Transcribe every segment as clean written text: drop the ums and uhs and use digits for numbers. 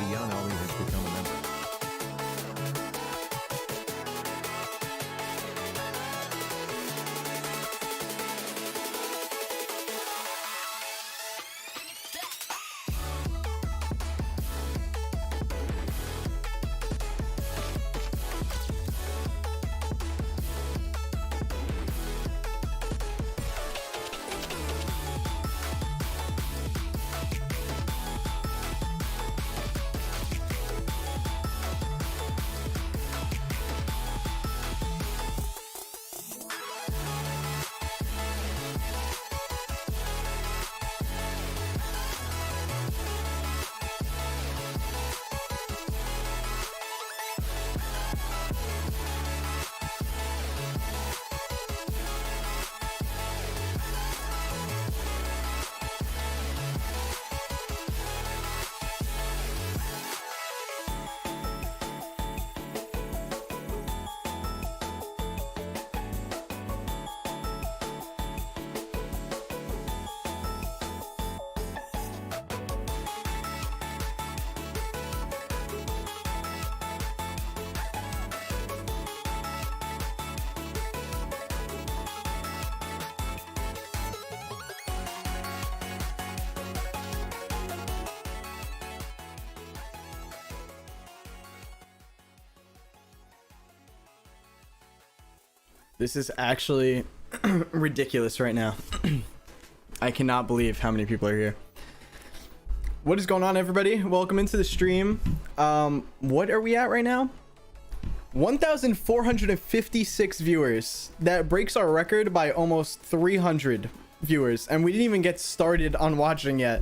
Yan Ali has become a member. This is actually ridiculous right now. I cannot believe how many people are here. What is going on, everybody? Welcome into the stream. What are we at right now? 1,456 viewers. That breaks our record by almost 300 viewers, and we didn't even get started on watching yet.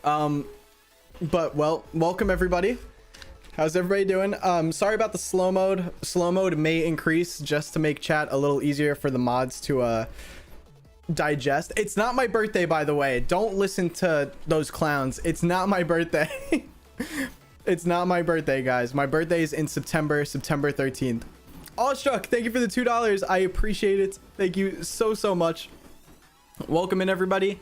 But well, welcome everybody. How's everybody doing? Sorry about the slow mode. Slow mode may increase just to make chat a little easier for the mods to digest. It's not my birthday, by the way. Don't listen to those clowns. It's not my birthday. It's not my birthday, guys. My birthday is in September 13th. Awestruck, thank you for the $2. I appreciate it. Thank you so much. Welcome in, everybody.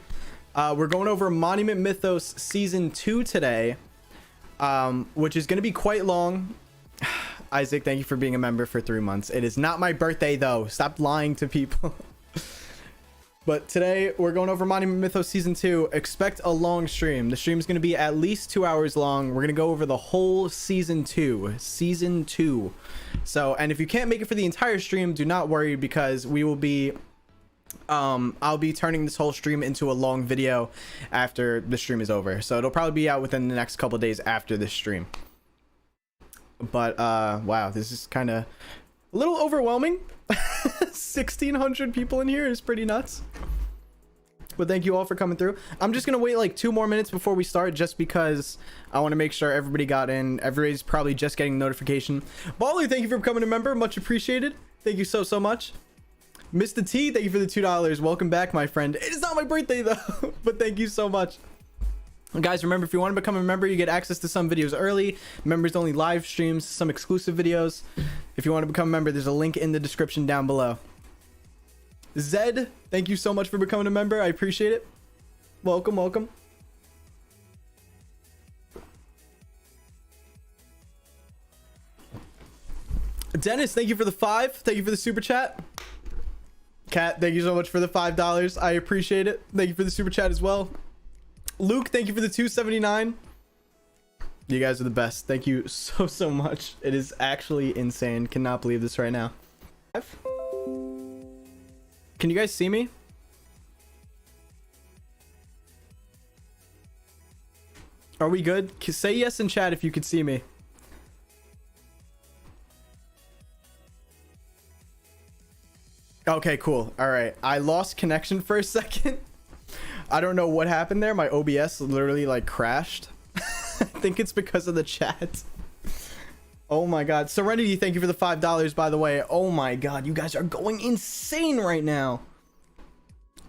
We're going over Monument Mythos Season 2 today. Which is going to be quite long. Isaac, thank you for being a member for 3 months. It is not my birthday, though. Stop lying to people. But today, we're going over Monument Mythos Season 2. Expect a long stream. The stream is going to be at least 2 hours long. We're going to go over the whole Season 2. Season 2. So, and if you can't make it for the entire stream, do not worry, because we will be... I'll be turning this whole stream into a long video after the stream is over, so it'll probably be out within the next couple days after this stream. But wow, this is kind of a little overwhelming. 1,600 people in here is pretty nuts. But thank you all for coming through. I'm just gonna wait like 2 more minutes before we start, just because I want to make sure everybody got in. Everybody's probably just getting notification. Baller, thank you for becoming a member, much appreciated. Thank you so much. Mr. T, thank you for the $2. Welcome back, my friend. It is not my birthday, though, but thank you so much. Guys, remember, if you want to become a member, you get access to some videos early, members-only live streams, some exclusive videos. If you want to become a member, there's a link in the description down below. Zed, thank you so much for becoming a member. I appreciate it. Welcome, welcome. Dennis, thank you for the 5. Thank you for the super chat. Kat, thank you so much for the $5. I appreciate it. Thank you for the super chat as well. Luke, thank you for the $2.79. You guys are the best. Thank you so much. It is actually insane. Cannot believe this right now. Can you guys see me? Are we good? Say yes in chat if you could see me. Okay, cool. All right. I lost connection for a second. I don't know what happened there. My OBS literally like crashed. I think it's because of the chat. Oh my god. Serenity, thank you for the $5, by the way. Oh my god. You guys are going insane right now.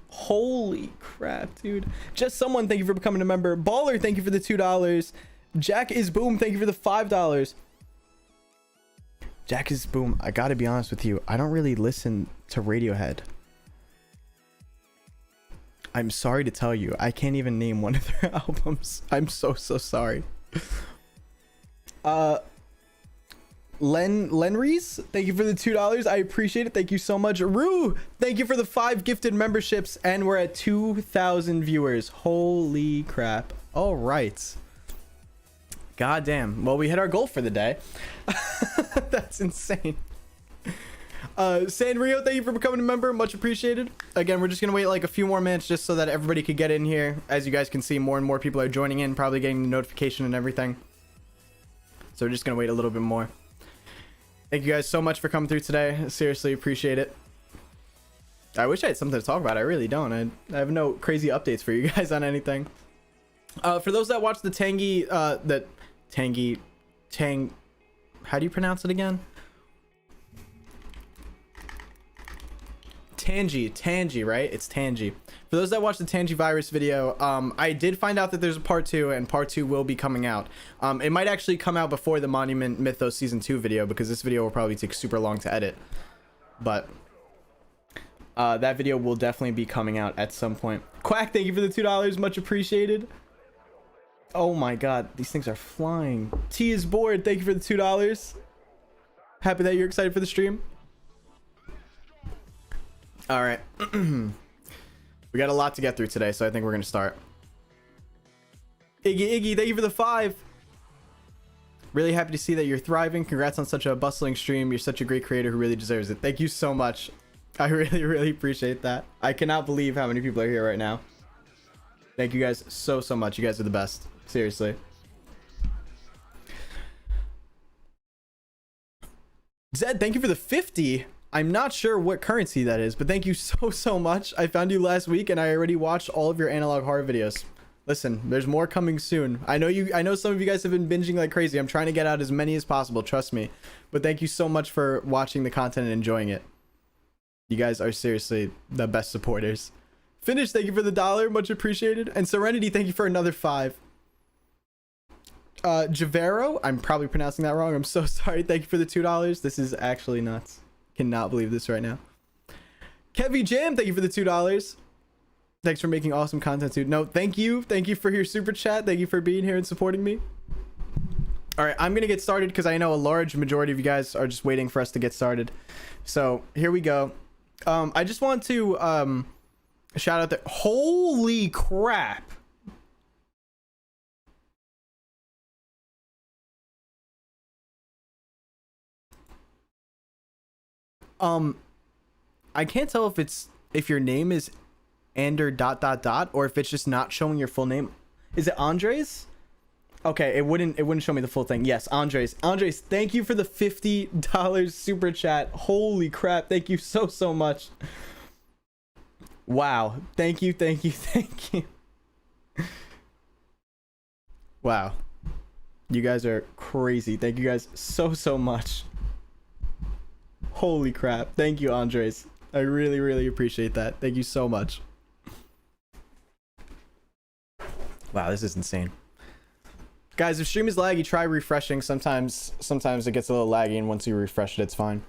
Holy crap, dude. Just someone, thank you for becoming a member. Baller, thank you for the $2. Jack is boom, thank you for the $5. Jack is boom. I gotta be honest with you. I don't really listen to Radiohead. I'm sorry to tell you. I can't even name one of their albums. I'm so sorry. Lenreese, thank you for the $2. I appreciate it. Thank you so much. Rue, thank you for the 5 gifted memberships, and we're at 2,000 viewers. Holy crap. All right. God damn. Well, we hit our goal for the day. That's insane. Sanrio, thank you for becoming a member. Much appreciated. Again, we're just gonna wait like a few more minutes just so that everybody could get in here. As you guys can see, more and more people are joining in, probably getting the notification and everything. So we're just gonna wait a little bit more. Thank you guys so much for coming through today. Seriously, appreciate it. I wish I had something to talk about. I really don't. I have no crazy updates for you guys on anything. For those that watch the how do you pronounce it again? Tangy, right? It's Tangy. For those that watched the Tangy virus video, I did find out that there's a part 2, and part 2 will be coming out. It might actually come out before the Monument Mythos season 2 video, because this video will probably take super long to edit. But that video will definitely be coming out at some point. Quack, thank you for the $2. Much appreciated. Oh my god, these things are flying. T is bored, thank you for the $2. Happy that you're excited for the stream. All right. We got a lot to get through today, so I think we're gonna start. Iggy, thank you for the 5. Really happy to see that you're thriving. Congrats on such a bustling stream. You're such a great creator who really deserves it. Thank you so much. I really appreciate that. I cannot believe how many people are here right now. Thank you guys so much. You guys are the best. Seriously. Zed, thank you for the 50. I'm not sure what currency that is, but thank you so much. I found you last week and I already watched all of your analog horror videos. Listen, there's more coming soon. I know some of you guys have been binging like crazy. I'm trying to get out as many as possible, trust me. But thank you so much for watching the content and enjoying it. You guys are seriously the best supporters. Finish, thank you for the $1, much appreciated. And Serenity, thank you for another 5. Javero, I'm probably pronouncing that wrong. I'm so sorry. Thank you for the $2. This is actually nuts. Cannot believe this right now. Kevy Jam, thank you for the $2. Thanks for making awesome content, dude. No, thank you for your super chat. Thank you for being here and supporting me. All right, I'm gonna get started because I know a large majority of you guys are just waiting for us to get started. So here we go. I just want to shout out that holy crap. I can't tell if your name is Ander ... or if it's just not showing your full name. Is it Andres? Okay, it wouldn't show me the full thing. Yes, Andres, thank you for the $50 super chat. Holy crap, thank you so much. Wow, thank you. Wow, you guys are crazy. Thank you guys so much. Holy crap, thank you, Andres. I really appreciate that. Thank you so much. Wow, this is insane. Guys, if stream is laggy, try refreshing. Sometimes it gets a little laggy, and once you refresh it, it's fine.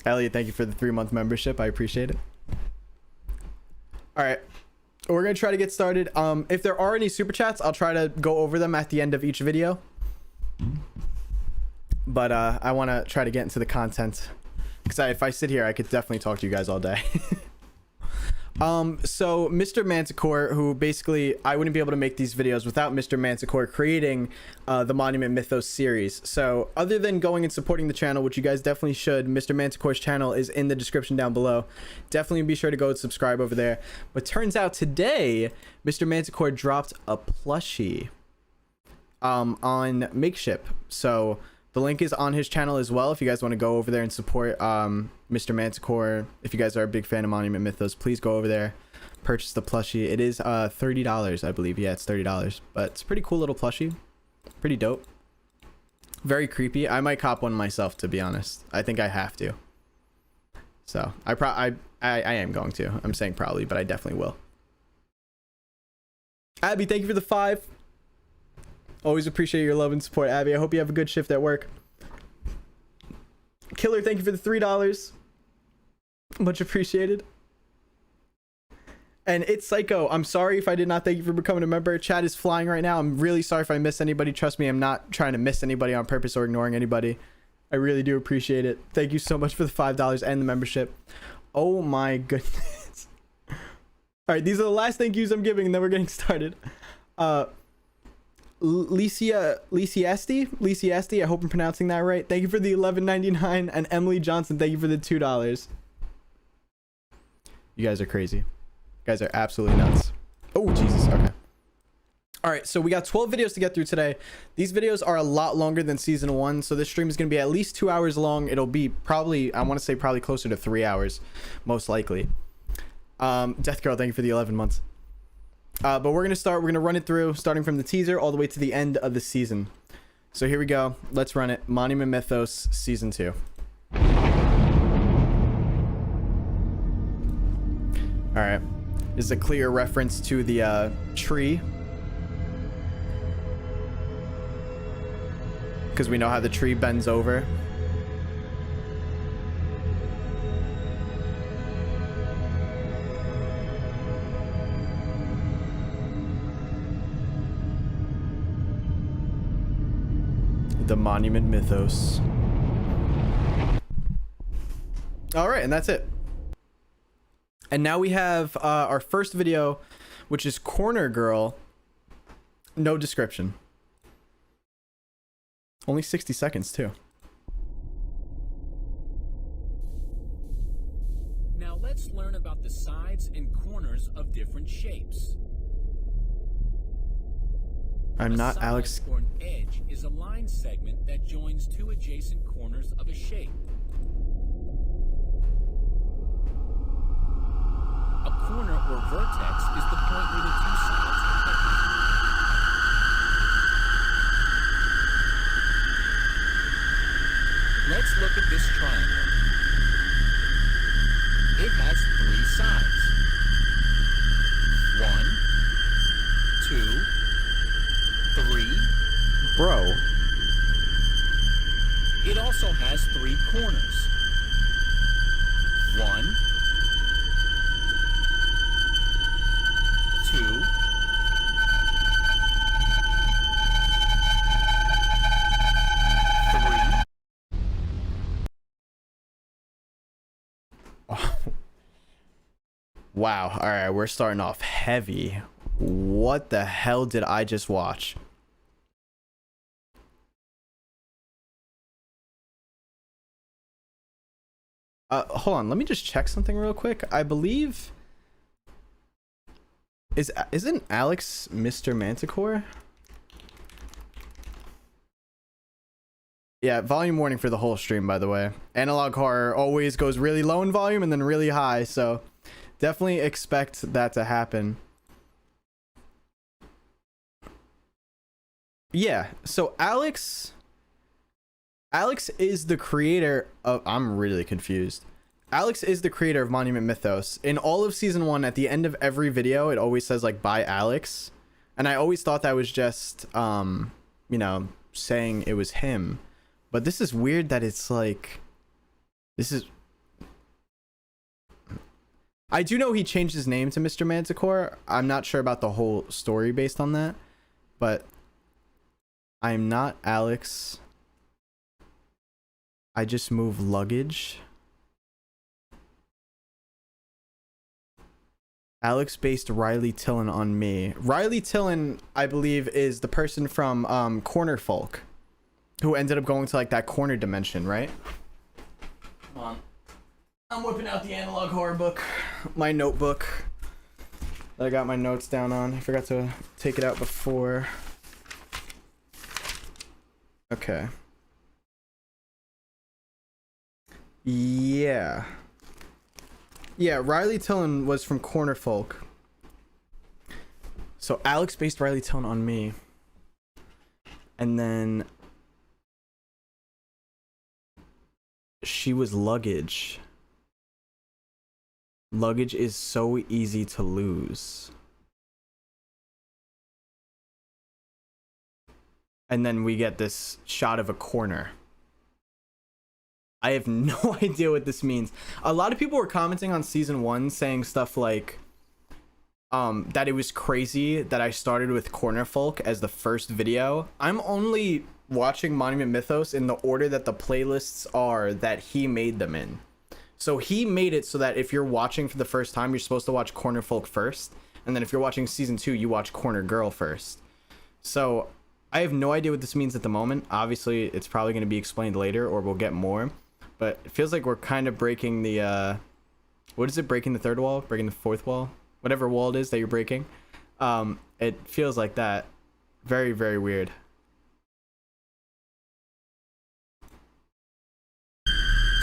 Elliot, thank you for the 3-month membership. I appreciate it. All right, we're gonna try to get started. If there are any super chats, I'll try to go over them at the end of each video. But I want to try to get into the content, because if I sit here, I could definitely talk to you guys all day. So Mr. Manticore, who basically I wouldn't be able to make these videos without Mr. Manticore creating the Monument Mythos series. So other than going and supporting the channel, which you guys definitely should, Mr. Manticore's channel is in the description down below. Definitely be sure to go and subscribe over there. But turns out today, Mr. Manticore dropped a plushie on Makeship. So the link is on his channel as well. If you guys want to go over there and support Mr. Manticore, if you guys are a big fan of Monument Mythos, please go over there, purchase the plushie. It is $30, I believe. Yeah, it's $30, but it's a pretty cool little plushie. Pretty dope. Very creepy. I might cop one myself, to be honest. I think I have to. So I am going to. I'm saying probably, but I definitely will. Abby, thank you for the 5. Always appreciate your love and support, Abby. I hope you have a good shift at work. Killer, thank you for the $3. Much appreciated. And it's Psycho. I'm sorry if I did not thank you for becoming a member. Chat is flying right now. I'm really sorry if I missed anybody. Trust me, I'm not trying to miss anybody on purpose or ignoring anybody. I really do appreciate it. Thank you so much for the $5 and the membership. Oh my goodness. All right, these are the last thank yous I'm giving, and then we're getting started. Lisiesti, I hope I'm pronouncing that right. Thank you for the $11.99, and Emily Johnson, thank you for the $2. You guys are crazy. You guys are absolutely nuts. Oh, Jesus. Okay. All right, so we got 12 videos to get through today. These videos are a lot longer than season 1, so this stream is going to be at least 2 hours long. It'll be probably, I want to say probably closer to 3 hours, most likely. Death Girl, thank you for the 11 months. But we're going to run it through, starting from the teaser all the way to the end of the season. So here we go. Let's run it. Monument Mythos, Season 2. All right. This is a clear reference to the tree. Because we know how the tree bends over. The Monument Mythos. All right, and that's it. And now we have our first video, which is Corner Girl. No description. Only 60 seconds, too. Now let's learn about the sides and corners of different shapes. I'm not Alex. Or an edge is a line segment that joins two adjacent corners of a shape. A corner or vertex is the point where the two sides connect. Let's look at this triangle. It has three sides. 1, 2, 3. Bro. It also has three corners. 1, 2, 3. Wow. All right, we're starting off heavy. What the hell did I just watch? Hold on. Let me just check something real quick. I believe isn't Alex Mr. Manticore? Yeah, volume warning for the whole stream, by the way. Analog horror always goes really low in volume and then really high, so definitely expect that to happen. Yeah, so Alex is the creator of... I'm really confused. Alex is the creator of Monument Mythos. In all of season 1, at the end of every video, it always says like by Alex. And I always thought that was just you know, saying it was him. But this is weird that it's like this is... I do know he changed his name to Mr. Manticore. I'm not sure about the whole story based on that, but I'm not Alex. I just move luggage. Alex based Riley Tillin on me. Riley Tillin, I believe, is the person from Corner Folk, who ended up going to like that corner dimension, right? Come on. I'm whipping out the analog horror book, my notebook that I got my notes down on. I forgot to take it out before. Okay. Yeah, Riley Tillin was from Corner Folk. So Alex based Riley Tillin on me. And then she was luggage. Luggage is so easy to lose. And then we get this shot of a corner. I have no idea what this means. A lot of people were commenting on season 1 saying stuff like, that it was crazy that I started with Corner Folk as the first video. I'm only watching Monument Mythos in the order that the playlists are that he made them in. So he made it so that if you're watching for the first time, you're supposed to watch Corner Folk first, and then if you're watching season 2, you watch Corner Girl first. So I have no idea what this means at the moment. Obviously, it's probably going to be explained later, or we'll get more. But it feels like we're kind of breaking the what is it? Breaking the third wall? Breaking the fourth wall? Whatever wall it is that you're breaking. It feels like that. Very, very weird.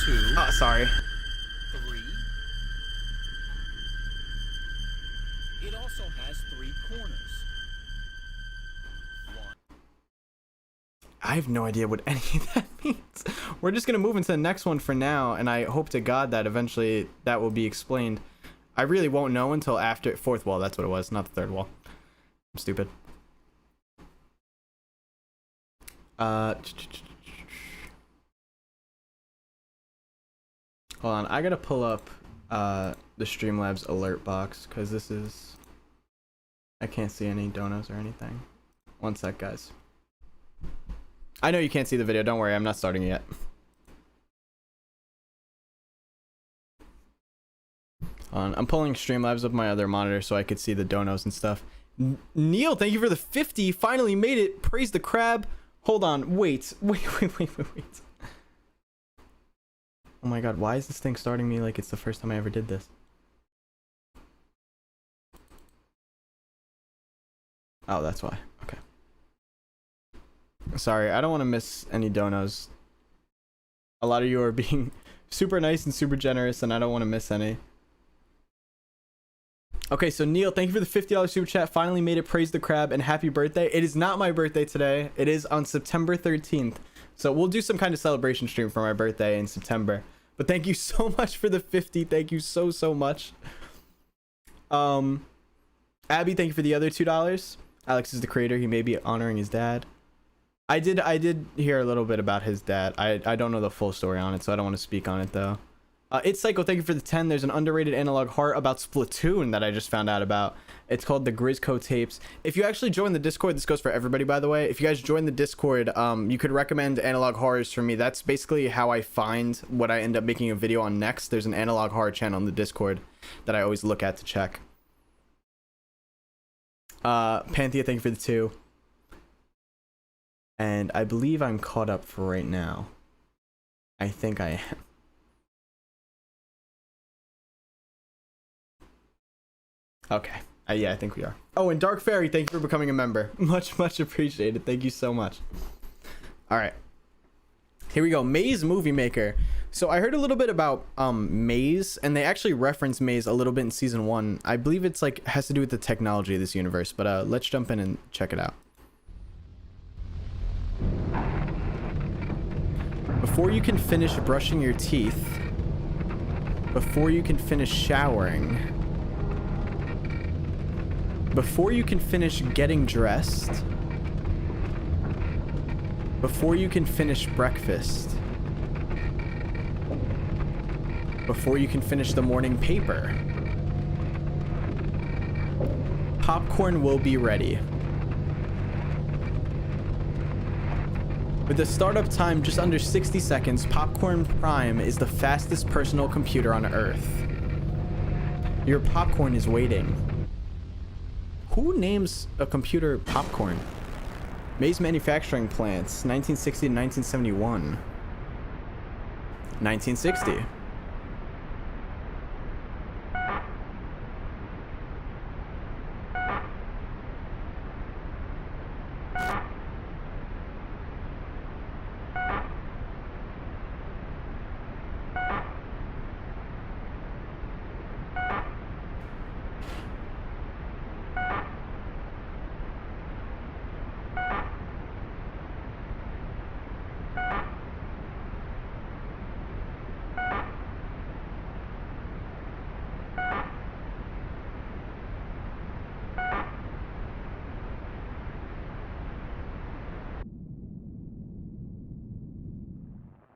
2, Oh, sorry. 3. It also has 3 corners. 1. I have no idea what any of that means. We're just going to move into the next one for now, and I hope to God that eventually that will be explained. I really won't know until after fourth wall. That's what it was, not the third wall. I'm stupid. Hold on, I gotta pull up the Streamlabs alert box because this is, I can't see any donos or anything. One sec, guys. I know you can't see the video. Don't worry, I'm not starting yet. I'm pulling Streamlabs up my other monitor so I could see the donos and stuff. Neil, thank you for the 50. Finally made it. Praise the crab. Hold on. Wait. Oh my god, why is this thing starting me like it's the first time I ever did this? Oh, that's why. Okay. Sorry, I don't want to miss any donos. A lot of you are being super nice and super generous, and I don't want to miss any. Okay, so Neil, thank you for the $50 super chat. Finally made it. Praise the crab and happy birthday. It is not my birthday today. It is on September 13th. So we'll do some kind of celebration stream for my birthday in September. But thank you so much for the 50. Thank you so much. Abby, thank you for the other $2. Alex is the creator. He may be honoring his dad. I did hear a little bit about his dad. I don't know the full story on it, so I don't want to speak on it though. It's Psycho, thank you for the 10. There's an underrated analog heart about Splatoon that I just found out about. It's called the Grisco tapes. If you actually join the Discord, this goes for everybody, by the way. If you guys join the Discord, you could recommend analog horrors for me. That's basically how I find what I end up making a video on next. There's an analog horror channel in the Discord that I always look at to check. Panthea, thank you for the 2. And I believe I'm caught up for right now. I think I am. Okay. Yeah, I think we are. Oh, and Dark Fairy, thank you for becoming a member. Much appreciated. Thank you so much. All right. Here we go. Maze Movie Maker. So I heard a little bit about Maze, and they actually reference Maze a little bit in season 1. I believe it's like has to do with the technology of this universe, but let's jump in and check it out. Before you can finish brushing your teeth, before you can finish showering, before you can finish getting dressed, before you can finish breakfast, before you can finish the morning paper, popcorn will be ready. With a startup time just under 60 seconds, Popcorn Prime is the fastest personal computer on Earth. Your popcorn is waiting. Who names a computer Popcorn? Maze Manufacturing Plants, 1960 to 1971. 1960.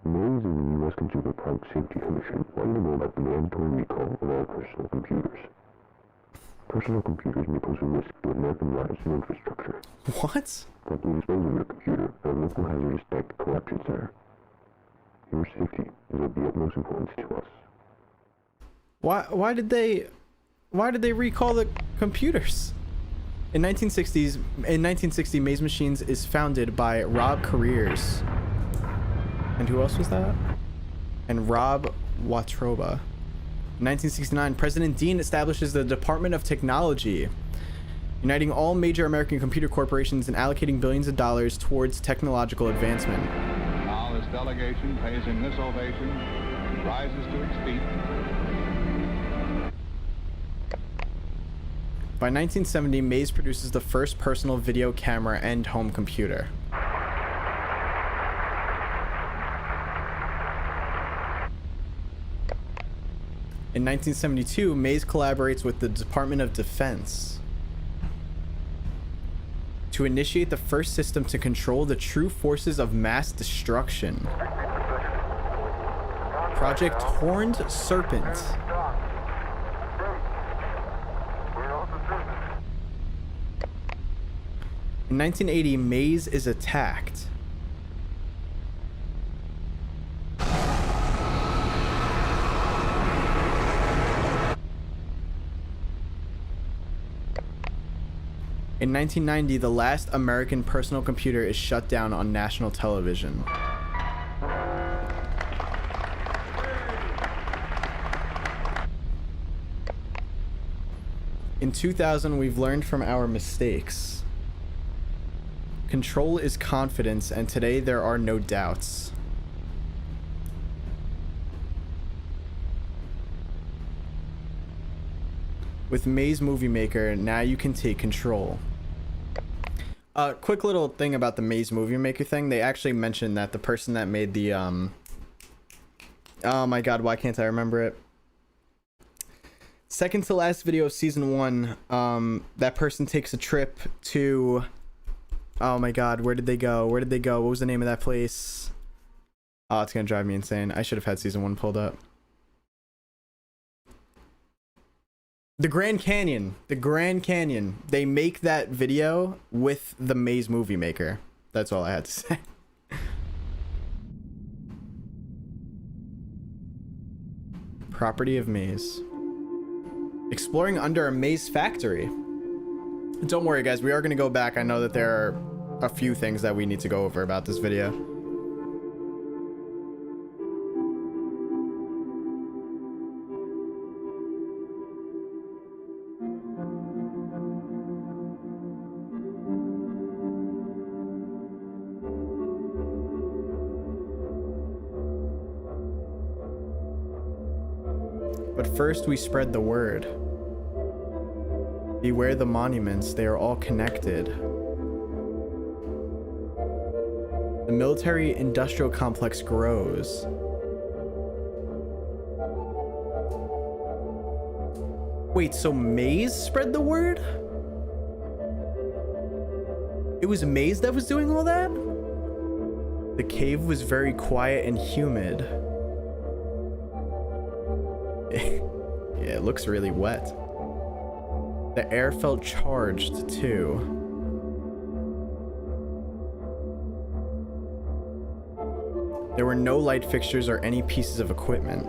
Maze is the U.S. Consumer Product Safety Commission, wanting to know about the mandatory recall of all personal computers. Personal computers may pose a risk to American lives and infrastructure. What? But when exposing your computer, a local hazardous tech collection center. Your safety is of the utmost importance to us. Why did they recall the computers? In 1960, Maze Machines is founded by Rob Carriers. And who else was that? And Rob Watroba. In 1969, President Dean establishes the Department of Technology, uniting all major American computer corporations and allocating billions of dollars towards technological advancement. Now this delegation pays him this ovation and rises to its feet. By 1970, Maze produces the first personal video camera and home computer. In 1972, Maze collaborates with the Department of Defense to initiate the first system to control the true forces of mass destruction. Project Horned Serpent. In 1980, Maze is attacked. In 1990, the last American personal computer is shut down on national television. In 2000, we've learned from our mistakes. Control is confidence, and today there are no doubts. With Maze Movie Maker, now you can take control. Quick little thing about the Maze Movie Maker thing. They actually mentioned that the person that made the, oh my god, why can't I remember it? Second to last video of season 1, that person takes a trip to, oh my god, where did they go? Where did they go? What was the name of that place? Oh, it's gonna drive me insane. I should have had season 1 pulled up. The Grand Canyon. The Grand Canyon. They make that video with the Maze Movie Maker. That's all I had to say. Property of Maze. Exploring under a maze factory. Don't worry, guys. We are going to go back. I know that there are a few things that we need to go over about this video. But first we spread the word. Beware the monuments, they are all connected. The military-industrial complex grows. Wait, so Maze spread the word? It was Maze that was doing all that? The cave was very quiet and humid. Yeah, it looks really wet. The air felt charged too. There were no light fixtures or any pieces of equipment.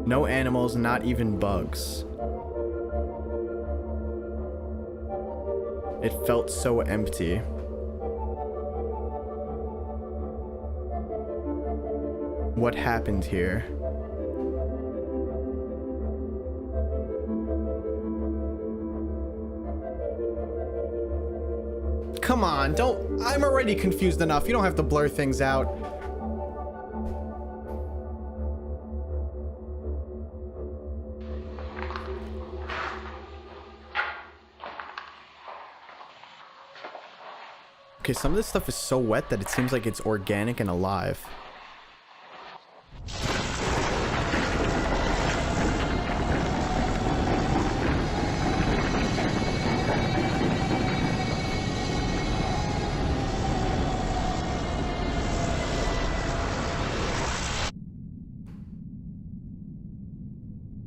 No animals, not even bugs. It felt so empty. What happened here? Come on, don't. I'm already confused enough. You don't have to blur things out. Okay, some of this stuff is so wet that it seems like it's organic and alive.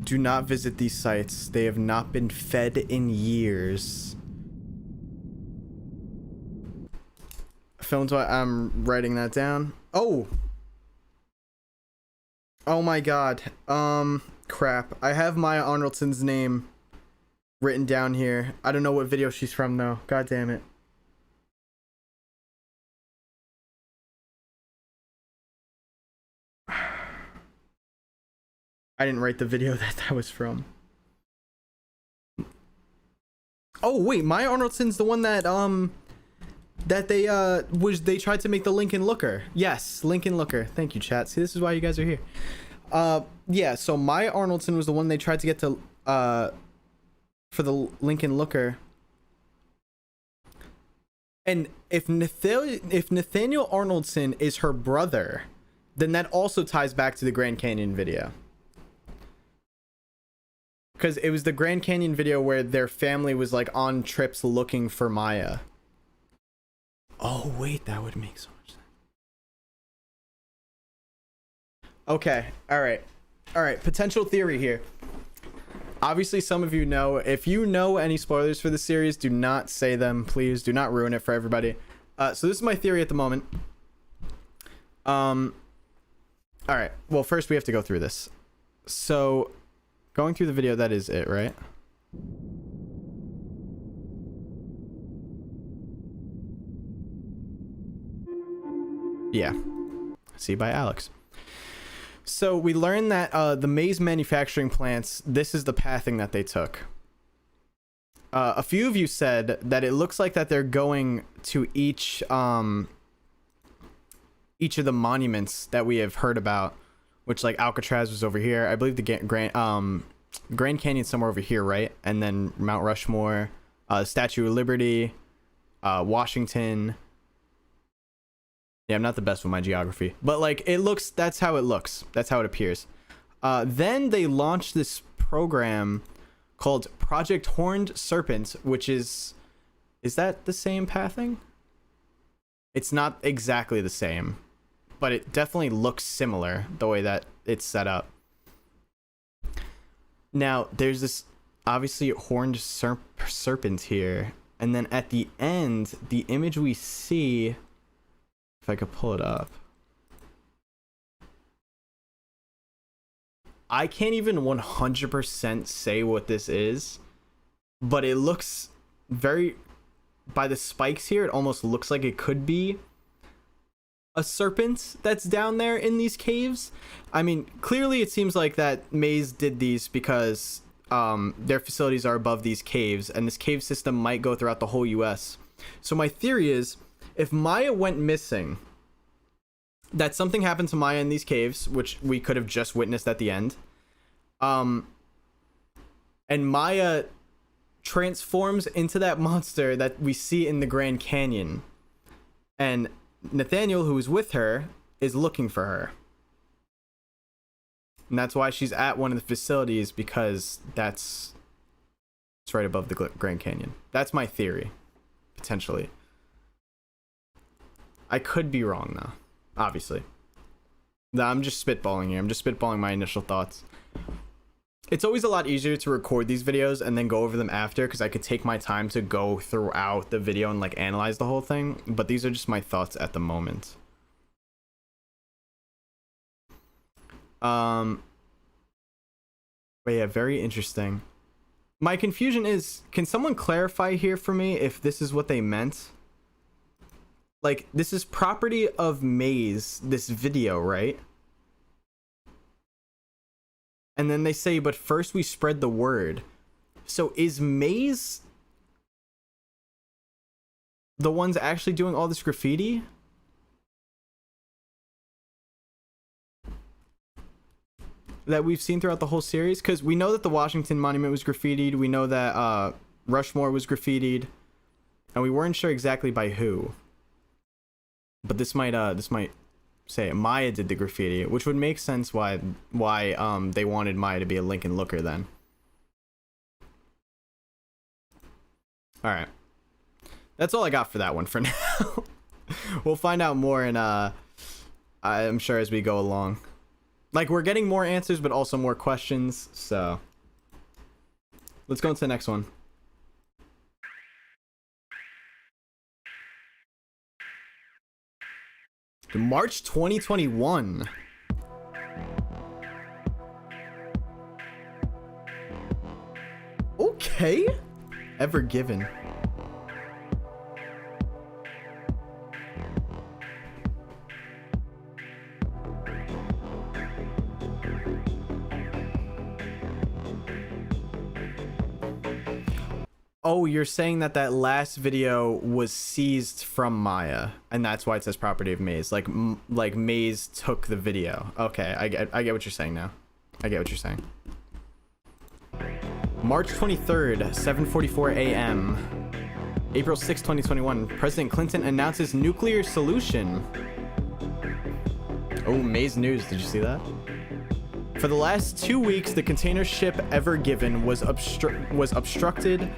Do not visit these sites. They have not been fed in years. Filmed while I'm writing that down. Oh. Oh my god. Crap. I have Maya Arnoldson's name written down here. I don't know what video she's from though. God damn it. I didn't write the video that was from. Oh wait, Maya Arnoldson's the one that they tried to make the Lincoln Looker. Yes, Lincoln Looker. Thank you, chat. See, this is why you guys are here. Yeah, so Maya Arnoldson was the one they tried to get to for the Lincoln Looker. And if Nathaniel Arnoldson is her brother, then that also ties back to the Grand Canyon video. Because it was the Grand Canyon video where their family was like on trips looking for Maya. Oh, wait, that would make so much sense. Okay, all right, potential theory here. Obviously, some of you know. If you know any spoilers for the series, do not say them, please. Do not ruin it for everybody. So this is my theory at the moment. All right, well, first we have to go through this. So, going through the video, that is it, right? Yeah. See by Alex. So we learned that the maize manufacturing plants, this is the pathing that they took. A few of you said that it looks like that they're going to each of the monuments that we have heard about, which like Alcatraz was over here. I believe the Grand Canyon's somewhere over here, right? And then Mount Rushmore, Statue of Liberty, Washington. Yeah, I'm not the best with my geography, but like it looks, that's how it looks. That's how it appears. Then they launched this program called Project Horned Serpent, which is that the same pathing? It's not exactly the same, but it definitely looks similar the way that it's set up. Now, there's this obviously horned serpent here, and then at the end, the image we see, if I could pull it up, I can't even 100% say what this is, but it looks very, by the spikes here, it almost looks like it could be a serpent that's down there in these caves. I mean, clearly it seems like that Maze did these because their facilities are above these caves, and this cave system might go throughout the whole US. So my theory is, if Maya went missing, that something happened to Maya in these caves, which we could have just witnessed at the end. And Maya transforms into that monster that we see in the Grand Canyon. And Nathaniel, who is with her, is looking for her. And that's why she's at one of the facilities, because it's right above the Grand Canyon. That's my theory, potentially. I could be wrong, though, obviously. I'm just spitballing here. I'm just spitballing my initial thoughts. It's always a lot easier to record these videos and then go over them after, because I could take my time to go throughout the video and like analyze the whole thing. But these are just my thoughts at the moment. But yeah, very interesting. My confusion is, can someone clarify here for me if this is what they meant? Like, this is property of Maze, this video, right? And then they say, but first we spread the word. So is Maze the ones actually doing all this graffiti? That we've seen throughout the whole series? Because we know that the Washington Monument was graffitied. We know that Rushmore was graffitied. And we weren't sure exactly by who. But this might say Maya did the graffiti, which would make sense why they wanted Maya to be a Lincoln Looker then. All right, that's all I got for that one for now. We'll find out more, and I'm sure as we go along. Like, we're getting more answers, but also more questions. So let's go into the next one. March 2021. Okay. Ever Given. Oh, you're saying that last video was seized from Maya, and that's why it says property of Maze. Like Maze took the video. Okay, I get what you're saying now. I get what you're saying. March 23rd, 7:44 a.m. April 6, 2021. President Clinton announces nuclear solution. Oh, Maze News. Did you see that? For the last 2 weeks, the container ship Ever Given was obstructed.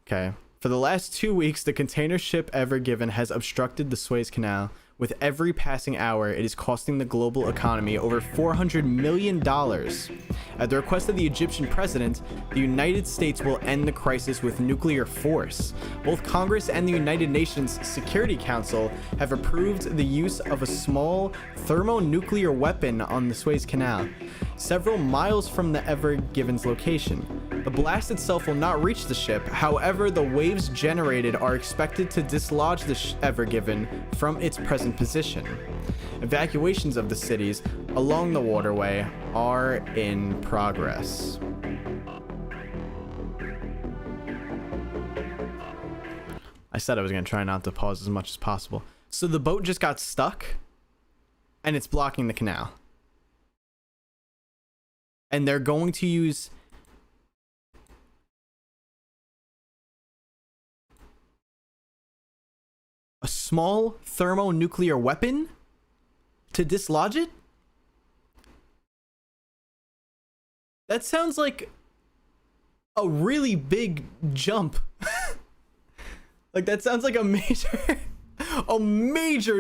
Okay. For the last 2 weeks, the container ship Ever Given has obstructed the Suez Canal. With every passing hour, it is costing the global economy over $400 million. At the request of the Egyptian president, the United States will end the crisis with nuclear force. Both Congress and the United Nations Security Council have approved the use of a small thermonuclear weapon on the Suez Canal, several miles from the Ever Given's location. The blast itself will not reach the ship. However, the waves generated are expected to dislodge the Ever Given from its present position. Evacuations of the cities along the waterway are in progress. I said I was going to try not to pause as much as possible. So the boat just got stuck and it's blocking the canal. And they're going to use a small thermonuclear weapon to dislodge it? That sounds like a really big jump. Like, that sounds like a major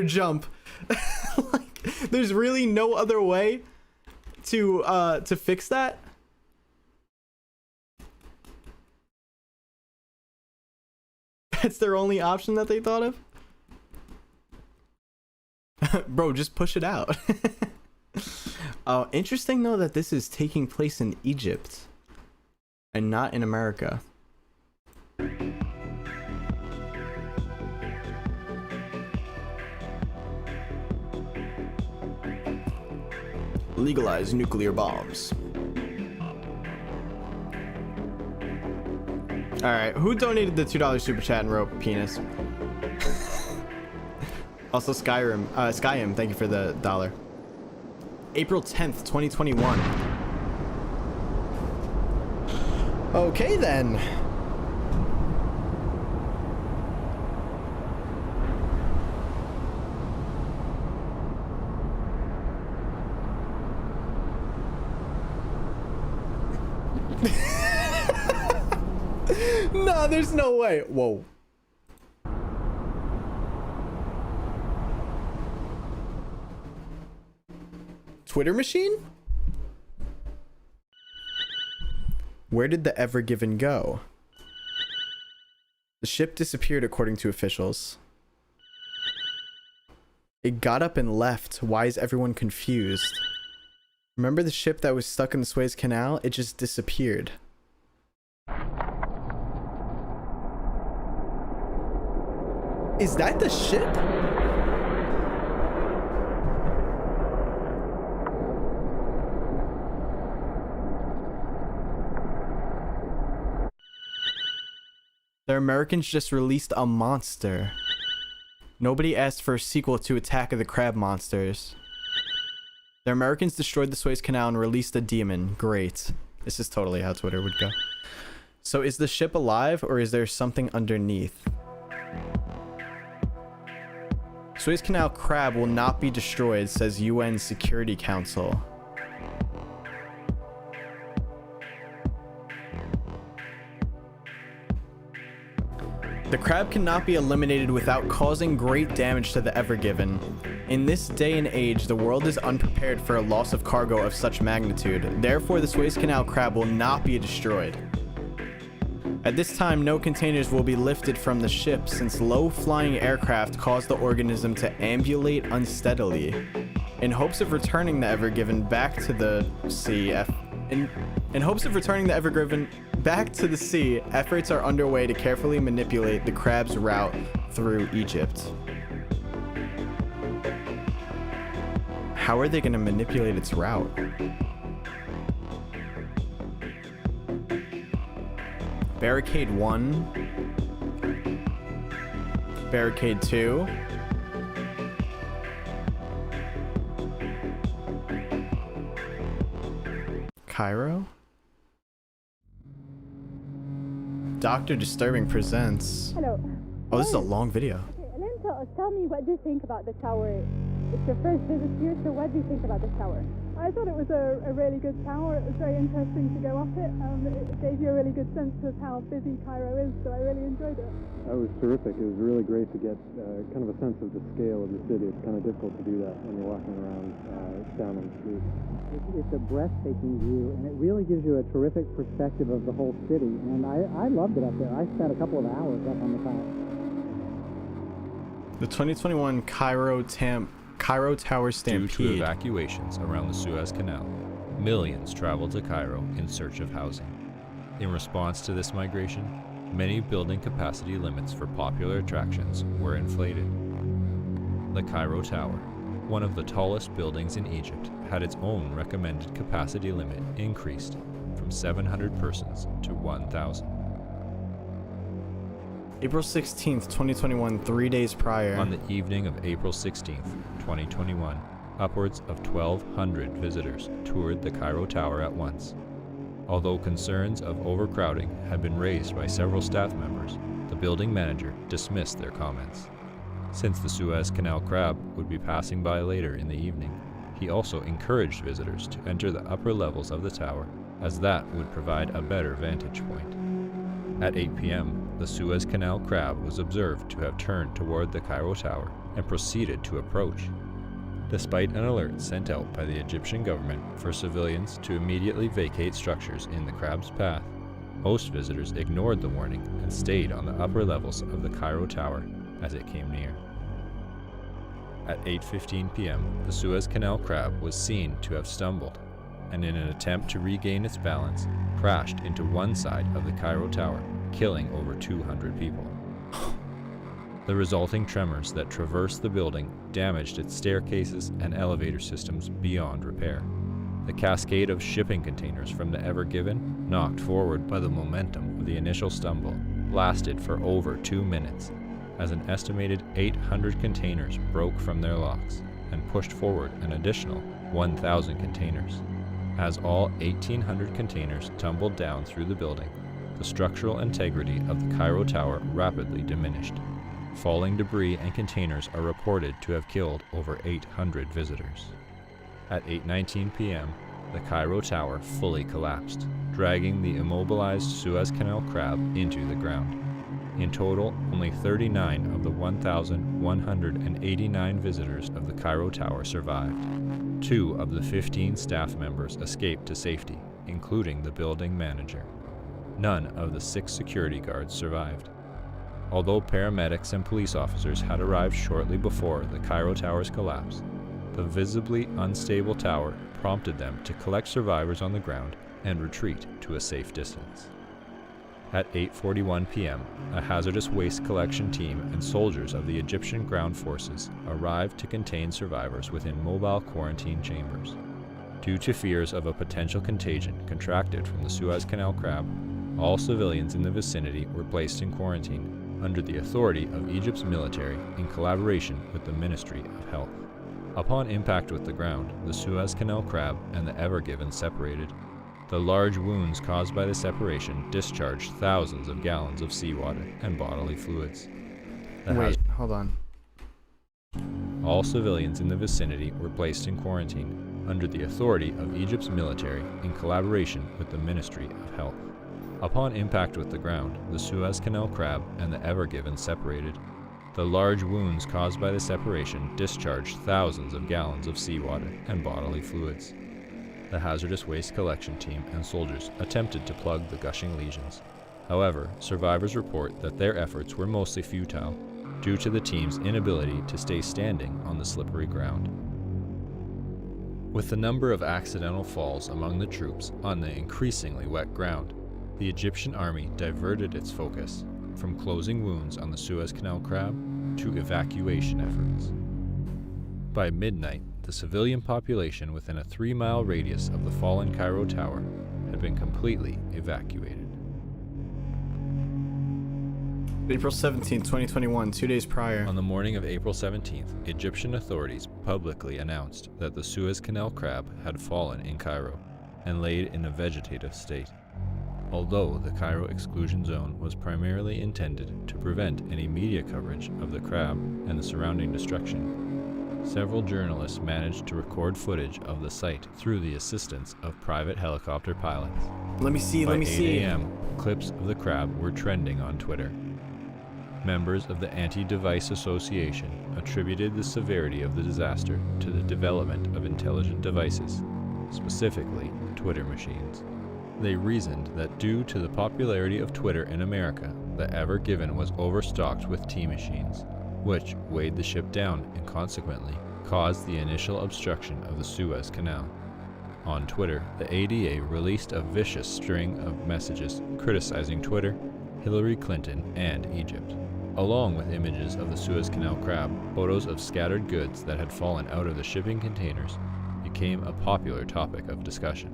jump. Like, there's really no other way to fix that. That's their only option that they thought of. Bro, just push it out. Interesting though that this is taking place in Egypt and not in America. Legalize nuclear bombs. All right, who donated the $2 super chat and wrote penis? Also, Skyrim, thank you for the $1. April 10th, 2021. Okay, then. Nah, there's no way. Whoa. Twitter machine? Where did the Ever Given go? The ship disappeared according to officials. It got up and left. Why is everyone confused? Remember the ship that was stuck in the Suez Canal? It just disappeared. Is that the ship? The Americans just released a monster. Nobody asked for a sequel to Attack of the Crab Monsters. The Americans destroyed the Suez Canal and released a demon. Great. This is totally how Twitter would go. So is the ship alive or is there something underneath? Suez Canal crab will not be destroyed, says UN Security Council. The crab cannot be eliminated without causing great damage to the Ever Given. In this day and age, the world is unprepared for a loss of cargo of such magnitude. Therefore, the Suez Canal crab will not be destroyed. At this time, no containers will be lifted from the ship since low-flying aircraft cause the organism to ambulate unsteadily. In hopes of returning the Ever Given back to the sea, efforts are underway to carefully manipulate the crab's route through Egypt. How are they going to manipulate its route? Barricade 1. Barricade 2. Cairo? Dr. Disturbing presents. Hello. Oh, this is a long video. Okay, then tell me, what do you think about the tower? It's your first visit here, so what do you think about the tower? I thought it was a really good tower. It was very interesting to go up it. It gave you a really good sense of how busy Cairo is, so I really enjoyed it. It was terrific. It was really great to get kind of a sense of the scale of the city. It's kind of difficult to do that when you're walking around down on the street. It's a breathtaking view, and it really gives you a terrific perspective of the whole city. And I loved it up there. I spent a couple of hours up on the top. The 2021 Cairo Tower Stampede. Due to evacuations around the Suez Canal, millions traveled to Cairo in search of housing. In response to this migration, many building capacity limits for popular attractions were inflated. The Cairo Tower, one of the tallest buildings in Egypt, had its own recommended capacity limit increased from 700 persons to 1,000. April 16th, 2021, 3 days prior. On the evening of April 16th, 2021, upwards of 1,200 visitors toured the Cairo Tower at once. Although concerns of overcrowding had been raised by several staff members, the building manager dismissed their comments. Since the Suez Canal crab would be passing by later in the evening, he also encouraged visitors to enter the upper levels of the tower, as that would provide a better vantage point. At 8 p.m., the Suez Canal crab was observed to have turned toward the Cairo Tower and proceeded to approach. Despite an alert sent out by the Egyptian government for civilians to immediately vacate structures in the crab's path, most visitors ignored the warning and stayed on the upper levels of the Cairo Tower as it came near. At 8:15 p.m., the Suez Canal crab was seen to have stumbled, and in an attempt to regain its balance, crashed into one side of the Cairo Tower, killing over 200 people. The resulting tremors that traversed the building damaged its staircases and elevator systems beyond repair. The cascade of shipping containers from the Ever Given, knocked forward by the momentum of the initial stumble, lasted for over 2 minutes, as an estimated 800 containers broke from their locks and pushed forward an additional 1,000 containers. As all 1,800 containers tumbled down through the building, the structural integrity of the Cairo Tower rapidly diminished. Falling debris and containers are reported to have killed over 800 visitors. At 8:19 p.m., the Cairo Tower fully collapsed, dragging the immobilized Suez Canal crab into the ground. In total, only 39 of the 1,189 visitors of the Cairo Tower survived. 2 of the 15 staff members escaped to safety, including the building manager. None of the 6 security guards survived. Although paramedics and police officers had arrived shortly before the Cairo Tower's collapse, the visibly unstable tower prompted them to collect survivors on the ground and retreat to a safe distance. At 8:41 p.m., a hazardous waste collection team and soldiers of the Egyptian ground forces arrived to contain survivors within mobile quarantine chambers. Due to fears of a potential contagion contracted from the Suez Canal crab, all civilians in the vicinity were placed in quarantine under the authority of Egypt's military in collaboration with the Ministry of Health. Upon impact with the ground, the Suez Canal crab and the Ever Given separated. The large wounds caused by the separation discharged thousands of gallons of seawater and bodily fluids. Wait, hold on. All civilians in the vicinity were placed in quarantine under the authority of Egypt's military in collaboration with the Ministry of Health. Upon impact with the ground, the Suez Canal crab and the Ever Given separated. The large wounds caused by the separation discharged thousands of gallons of seawater and bodily fluids. The hazardous waste collection team and soldiers attempted to plug the gushing lesions. However, survivors report that their efforts were mostly futile due to the team's inability to stay standing on the slippery ground. With the number of accidental falls among the troops on the increasingly wet ground, the Egyptian army diverted its focus from closing wounds on the Suez Canal crab to evacuation efforts. By midnight, the civilian population within a 3-mile radius of the fallen Cairo Tower had been completely evacuated. April 17, 2021, 2 days prior. On the morning of April 17th, Egyptian authorities publicly announced that the Suez Canal crab had fallen in Cairo and laid in a vegetative state. Although the Cairo exclusion zone was primarily intended to prevent any media coverage of the crab and the surrounding destruction, several journalists managed to record footage of the site through the assistance of private helicopter pilots. Let me see. By 8 a.m., clips of the crab were trending on Twitter. Members of the Anti-Device Association attributed the severity of the disaster to the development of intelligent devices, specifically Twitter machines. They reasoned that due to the popularity of Twitter in America, the Ever Given was overstocked with T-machines, which weighed the ship down and consequently caused the initial obstruction of the Suez Canal. On Twitter, the ADA released a vicious string of messages criticizing Twitter, Hillary Clinton, and Egypt. Along with images of the Suez Canal crab, photos of scattered goods that had fallen out of the shipping containers became a popular topic of discussion.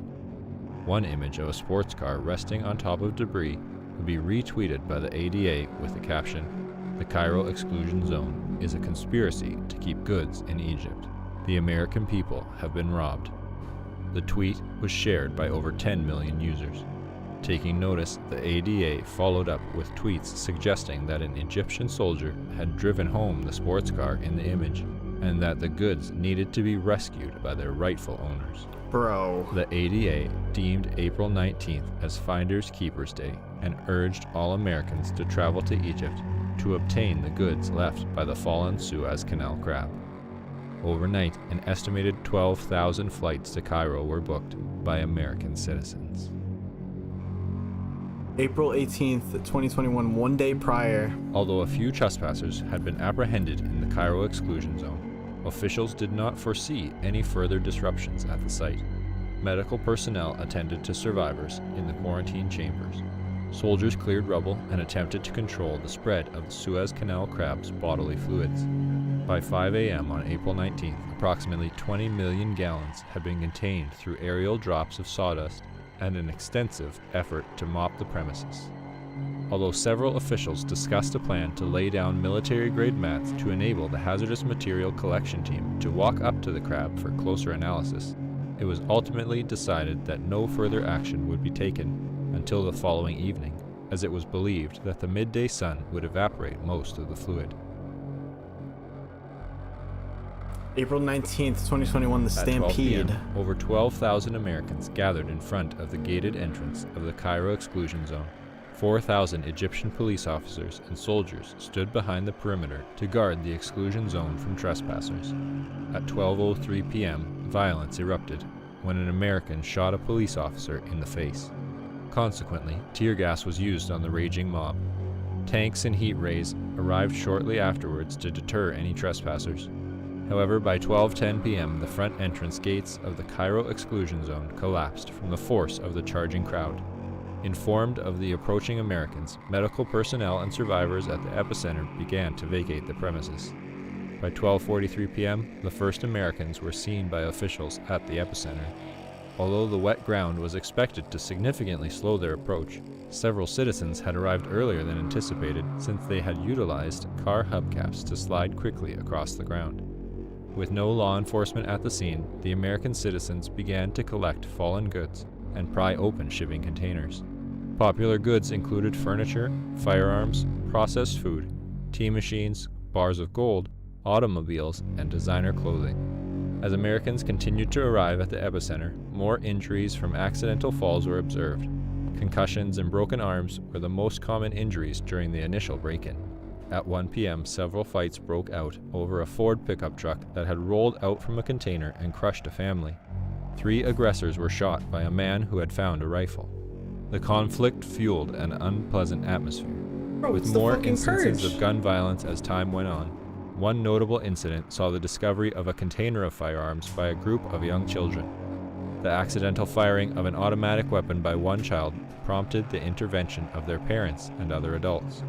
One image of a sports car resting on top of debris would be retweeted by the ADA with the caption, "The Cairo exclusion zone is a conspiracy to keep goods in Egypt. The American people have been robbed." The tweet was shared by over 10 million users. Taking notice, the ADA followed up with tweets suggesting that an Egyptian soldier had driven home the sports car in the image, and that the goods needed to be rescued by their rightful owners. Bro. The ADA deemed April 19th as Finders Keepers Day and urged all Americans to travel to Egypt to obtain the goods left by the fallen Suez Canal crab. Overnight, an estimated 12,000 flights to Cairo were booked by American citizens. April 18th, 2021, 1 day prior. Although a few trespassers had been apprehended in the Cairo exclusion zone, officials did not foresee any further disruptions at the site. Medical personnel attended to survivors in the quarantine chambers. Soldiers cleared rubble and attempted to control the spread of the Suez Canal crab's bodily fluids. By 5 a.m. on April 19th, approximately 20 million gallons had been contained through aerial drops of sawdust and an extensive effort to mop the premises. Although several officials discussed a plan to lay down military-grade mats to enable the hazardous material collection team to walk up to the crab for closer analysis, it was ultimately decided that no further action would be taken until the following evening, as it was believed that the midday sun would evaporate most of the fluid. April 19th, 2021, the Stampede. At 12 p.m., over 12,000 Americans gathered in front of the gated entrance of the Cairo exclusion zone. 4,000 Egyptian police officers and soldiers stood behind the perimeter to guard the exclusion zone from trespassers. At 12:03 p.m., violence erupted when an American shot a police officer in the face. Consequently, tear gas was used on the raging mob. Tanks and heat rays arrived shortly afterwards to deter any trespassers. However, by 12:10 p.m., the front entrance gates of the Cairo exclusion zone collapsed from the force of the charging crowd. Informed of the approaching Americans, medical personnel and survivors at the epicenter began to vacate the premises. By 12:43 p.m., the first Americans were seen by officials at the epicenter. Although the wet ground was expected to significantly slow their approach, several citizens had arrived earlier than anticipated since they had utilized car hubcaps to slide quickly across the ground. With no law enforcement at the scene, the American citizens began to collect fallen goods and pry open shipping containers. Popular goods included furniture, firearms, processed food, tea machines, bars of gold, automobiles, and designer clothing. As Americans continued to arrive at the epicenter, more injuries from accidental falls were observed. Concussions and broken arms were the most common injuries during the initial break-in. at 1 p.m., several fights broke out over a Ford pickup truck that had rolled out from a container and crushed a family. 3 aggressors were shot by a man who had found a rifle. The conflict fueled an unpleasant atmosphere, with more instances of gun violence as time went on. One notable incident saw the discovery of a container of firearms by a group of young children. The accidental firing of an automatic weapon by one child prompted the intervention of their parents and other adults.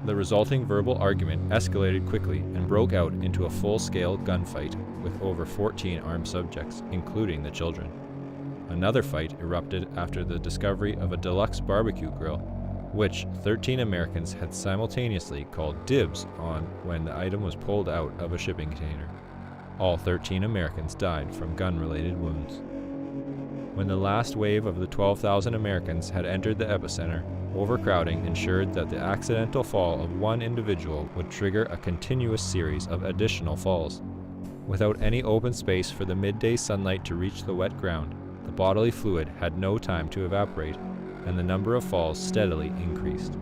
The resulting verbal argument escalated quickly and broke out into a full-scale gunfight with over 14 armed subjects, including the children. Another fight erupted after the discovery of a deluxe barbecue grill, which 13 Americans had simultaneously called dibs on when the item was pulled out of a shipping container. All 13 Americans died from gun-related wounds. When the last wave of the 12,000 Americans had entered the epicenter, overcrowding ensured that the accidental fall of one individual would trigger a continuous series of additional falls. Without any open space for the midday sunlight to reach the wet ground, the bodily fluid had no time to evaporate, and the number of falls steadily increased.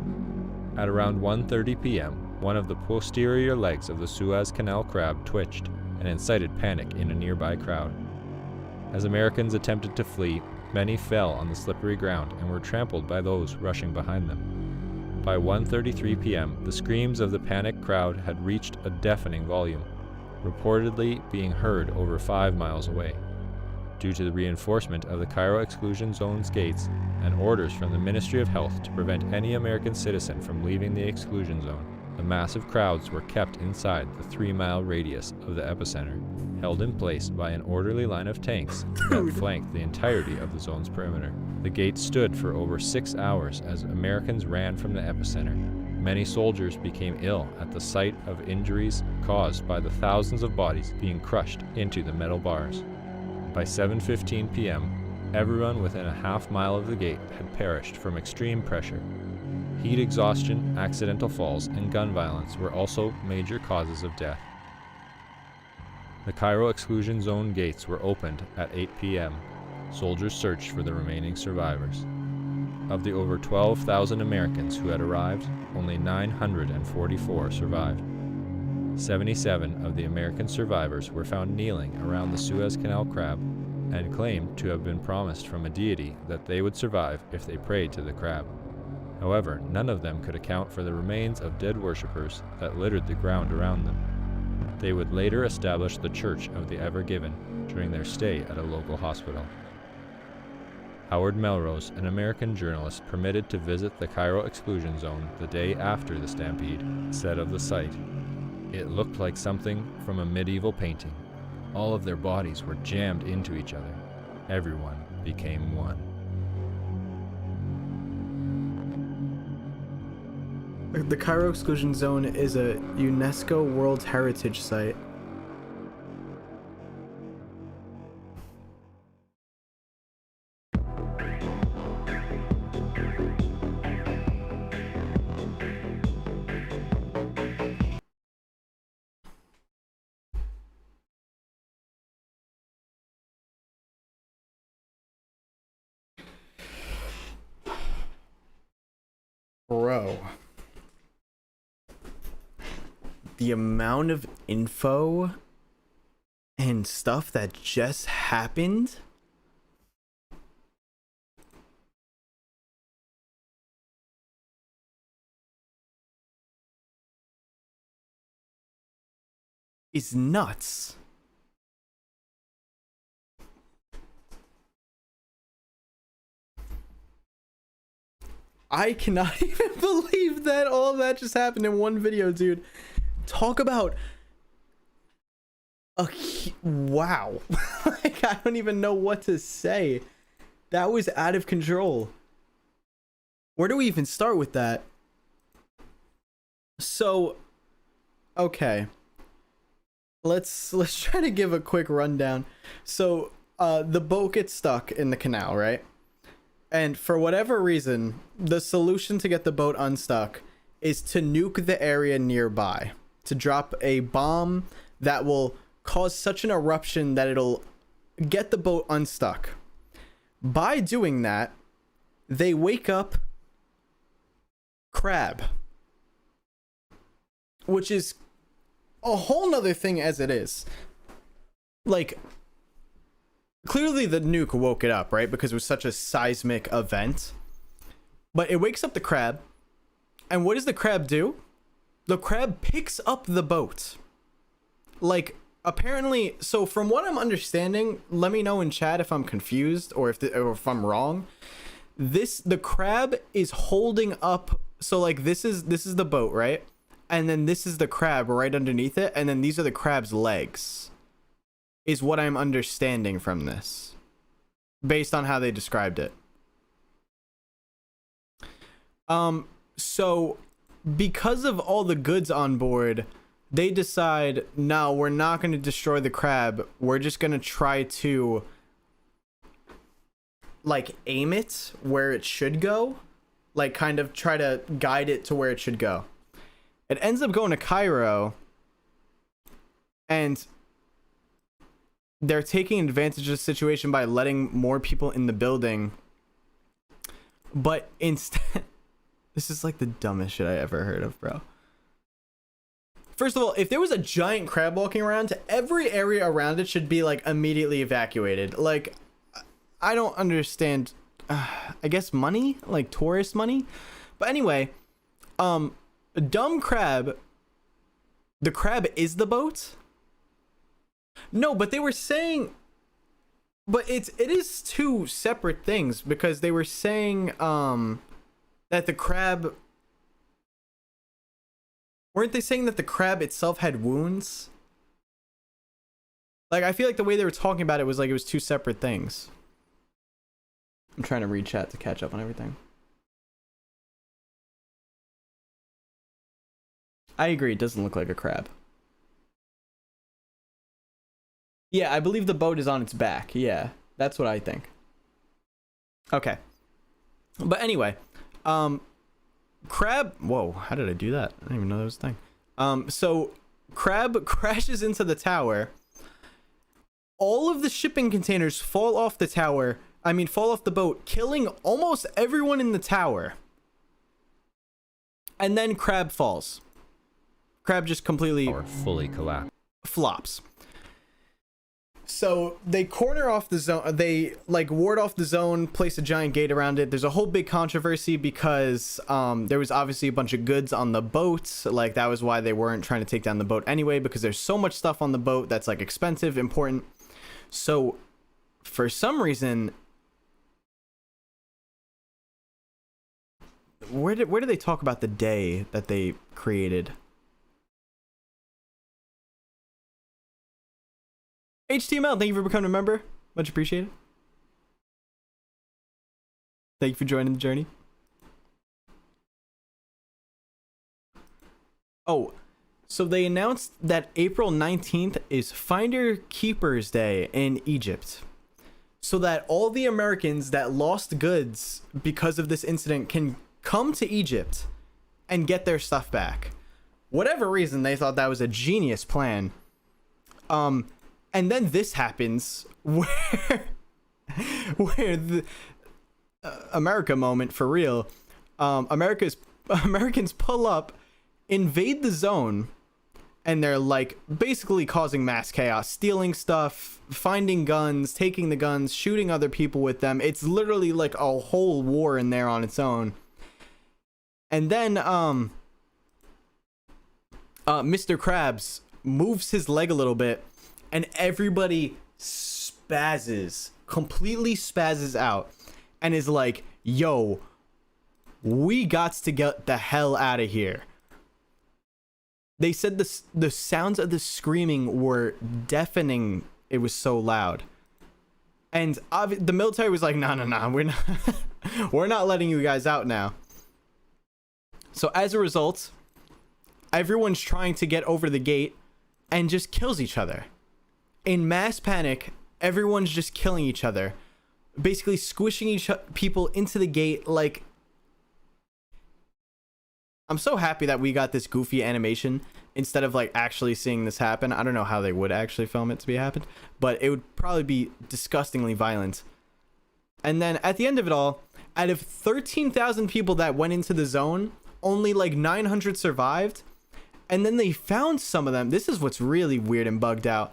At around 1:30 p.m., one of the posterior legs of the Suez Canal crab twitched and incited panic in a nearby crowd. As Americans attempted to flee, many fell on the slippery ground and were trampled by those rushing behind them. By 1:33 p.m., the screams of the panicked crowd had reached a deafening volume, reportedly being heard over 5 miles away. Due to the reinforcement of the Cairo exclusion zone's gates and orders from the Ministry of Health to prevent any American citizen from leaving the exclusion zone, the massive crowds were kept inside the 3-mile radius of the epicenter, held in place by an orderly line of tanks that flanked the entirety of the zone's perimeter. The gates stood for over 6 hours as Americans ran from the epicenter. Many soldiers became ill at the sight of injuries caused by the thousands of bodies being crushed into the metal bars. By 7:15 p.m., everyone within a half-mile of the gate had perished from extreme pressure. Heat exhaustion, accidental falls, and gun violence were also major causes of death. The Cairo exclusion zone gates were opened at 8 p.m. Soldiers searched for the remaining survivors. Of the over 12,000 Americans who had arrived, only 944 survived. 77 of the American survivors were found kneeling around the Suez Canal crab and claimed to have been promised from a deity that they would survive if they prayed to the crab. However, none of them could account for the remains of dead worshippers that littered the ground around them. They would later establish the Church of the Ever Given during their stay at a local hospital. Howard Melrose, an American journalist permitted to visit the Cairo exclusion zone the day after the stampede, said of the site, "It looked like something from a medieval painting. All of their bodies were jammed into each other. Everyone became one." The Cairo exclusion zone is a UNESCO World Heritage Site. Bro. The amount of info and stuff that just happened is nuts. I cannot even believe that all that just happened in one video, dude. Talk about wow. Like, I don't even know what to say. That was out of control. Where do we even start with that? So, okay. Let's try to give a quick rundown. So, the boat gets stuck in the canal, right? And for whatever reason, the solution to get the boat unstuck is to nuke the area nearby. To drop a bomb that will cause such an eruption that it'll get the boat unstuck. By doing that, they wake up Crab. which is a whole nother thing as it is. Like, clearly the nuke woke it up, right? Because it was such a seismic event. But it wakes up the crab. And what does the crab do? The crab picks up the boat. Like, apparently, so from what I'm understanding, let me know in chat if I'm confused or if I'm wrong. The crab is holding up, so like this is the boat, right? And then this is the crab right underneath it, and then these are the crab's legs. Is what I'm understanding from this, based on how they described it. So because of all the goods on board, they decide, no, we're not going to destroy the crab. We're just going to try to like aim it where it should go, like kind of try to guide it to where it should go. It ends up going to Cairo, and they're taking advantage of the situation by letting more people in the building. But instead, this is like the dumbest shit I ever heard of, bro. First of all, if there was a giant crab walking around, every area around it should be like immediately evacuated. Like, I don't understand. I guess money, like tourist money. But anyway, a dumb crab. The crab is the boat. No, but they were saying, but it is two separate things, because they were saying that the crab, weren't they saying that the crab itself had wounds? Like, I feel like the way they were talking about it was like it was two separate things. I'm trying to read chat to catch up on everything. I agree, it doesn't look like a crab. Yeah, I believe the boat is on its back. Yeah, that's what I think. Okay. But anyway, crab, whoa, how did I do that? I didn't even know that was a thing. So crab crashes into the tower. All of the shipping containers fall off the tower. Fall off the boat, killing almost everyone in the tower. And then crab falls. Crab just completely Or fully collapsed. Flops. So they corner off the zone. They like ward off the zone, place a giant gate around it. There's a whole big controversy because there was obviously a bunch of goods on the boat. Like, that was why they weren't trying to take down the boat anyway, because there's so much stuff on the boat that's like expensive, important. So for some reason, where do they talk about the day that they created? HTML, thank you for becoming a member. Much appreciated. Thank you for joining the journey. Oh, so they announced that April 19th is Finder Keepers Day in Egypt, so that all the Americans that lost goods because of this incident can come to Egypt and get their stuff back. Whatever reason, they thought that was a genius plan. And then this happens where the America moment for real. Americans pull up, invade the zone, and they're like basically causing mass chaos, stealing stuff, finding guns, taking the guns, shooting other people with them. It's literally like a whole war in there on its own. And then Mr. Krabs moves his leg a little bit, and everybody completely spazzes out, and is like, yo, we got to get the hell out of here. They said the sounds of the screaming were deafening. It was so loud. And the military was like, no, we're not letting you guys out now. So as a result, everyone's trying to get over the gate and just kills each other. In mass panic, everyone's just killing each other, basically squishing people into the gate. Like, I'm so happy that we got this goofy animation instead of like actually seeing this happen. I don't know how they would actually film it to be happened, but it would probably be disgustingly violent. And then at the end of it all, out of 13,000 people that went into the zone, only like 900 survived. And then they found some of them. This is what's really weird and bugged out.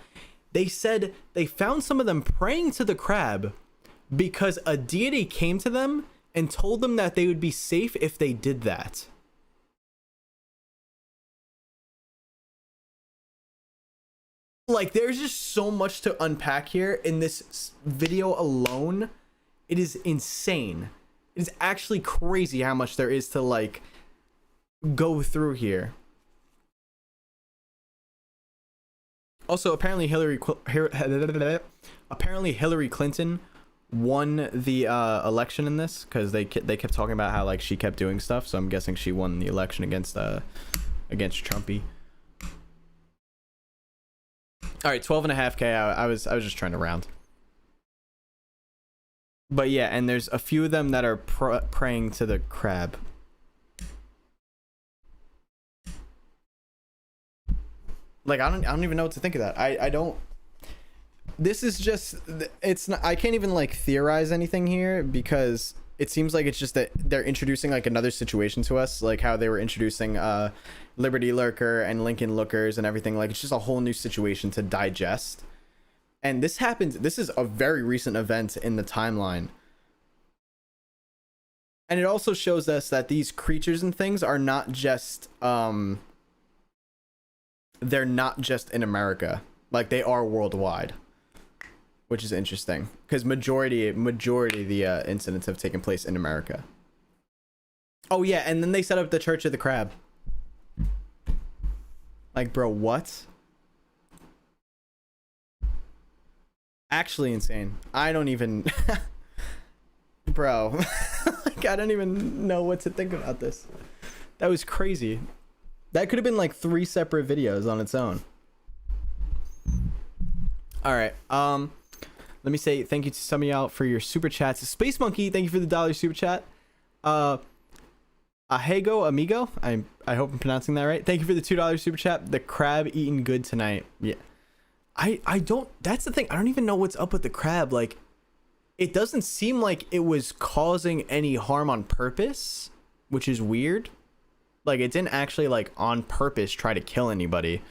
They said they found some of them praying to the crab because a deity came to them and told them that they would be safe if they did that. Like, there's just so much to unpack here in this video alone. It is insane. It is actually crazy how much there is to, like, go through here. Also, apparently Hillary Clinton won the election in this because they kept talking about how, like, she kept doing stuff. So I'm guessing she won the election against Trumpy. All right, 12.5K. I was just trying to round. But yeah, and there's a few of them that are praying to the crab. Like, I don't even know what to think of that. I don't. This is just, it's not, I can't even like theorize anything here because it seems like it's just that they're introducing like another situation to us, like how they were introducing Liberty Lurker and Lincoln Lookers and everything. Like, it's just a whole new situation to digest. And this happens, this is a very recent event in the timeline. And it also shows us that these creatures and things are not just they're not just in America. Like, they are worldwide, which is interesting because majority of the incidents have taken place in America. Oh yeah, and then they set up the Church of the Crab. Like, bro, what? Actually insane. I don't even bro. Like, I don't even know what to think about this. That was crazy. That could have been like 3 separate videos on its own. All right. Let me say thank you to some of y'all for your super chats. Space Monkey, thank you for the $1 super chat. Ahego Amigo, I hope I'm pronouncing that right. Thank you for the $2 super chat. The crab eating good tonight. Yeah. I don't, that's the thing. I don't even know what's up with the crab. Like, it doesn't seem like it was causing any harm on purpose, which is weird. Like, it didn't actually like on purpose try to kill anybody.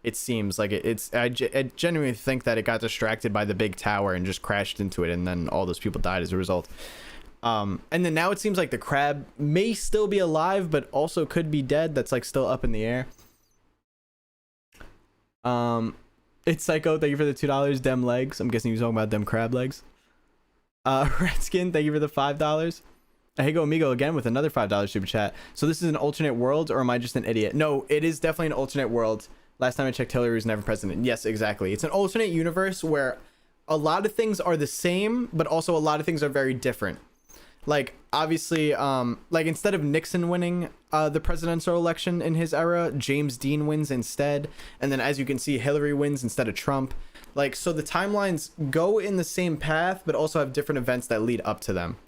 It seems like I genuinely think that it got distracted by the big tower and just crashed into it, and then all those people died as a result. And then now it seems like the crab may still be alive, but also could be dead. That's like still up in the air. It's Psycho, thank you for the $2. Dem legs. I'm guessing you're talking about them crab legs. Redskin, thank you for the $5. Hey go amigo again with another $5 super chat. So this is an alternate world, or am I just an idiot? No, it is definitely an alternate world. Last time I checked, Hillary was never president. Yes, exactly. It's an alternate universe where a lot of things are the same, but also a lot of things are very different. Like, obviously, like, instead of Nixon winning the presidential election in his era, James Dean wins instead. And then, as you can see, Hillary wins instead of Trump. Like, so the timelines go in the same path, but also have different events that lead up to them.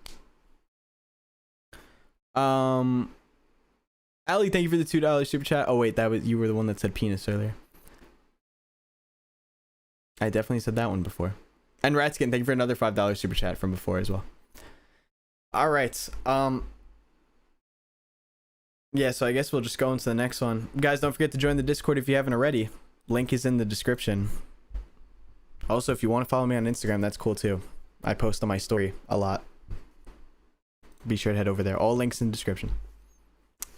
Ali, thank you for the $2 super chat. Oh wait, that was, you were the one that said penis earlier. I definitely said that one before. And Ratskin, thank you for another $5 super chat from before as well. All right. Yeah, so I guess we'll just go into the next one. Guys, don't forget to join the Discord if you haven't already. Link is in the description. Also, if you want to follow me on Instagram, that's cool too. I post on my story a lot. Be sure to head over there. All links in the description.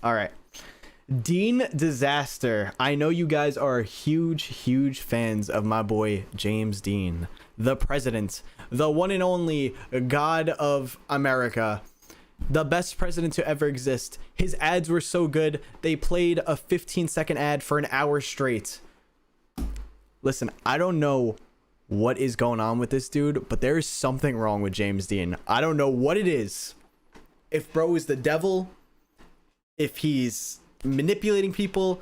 All right. Dean Disaster. I know you guys are huge fans of my boy James Dean, the president, the one and only God of America, the best president to ever exist. His ads were so good, they played a 15-second ad for an hour straight. Listen, I don't know what is going on with this dude, but there is something wrong with James Dean. I don't know what it is. If bro is the devil, if he's manipulating people,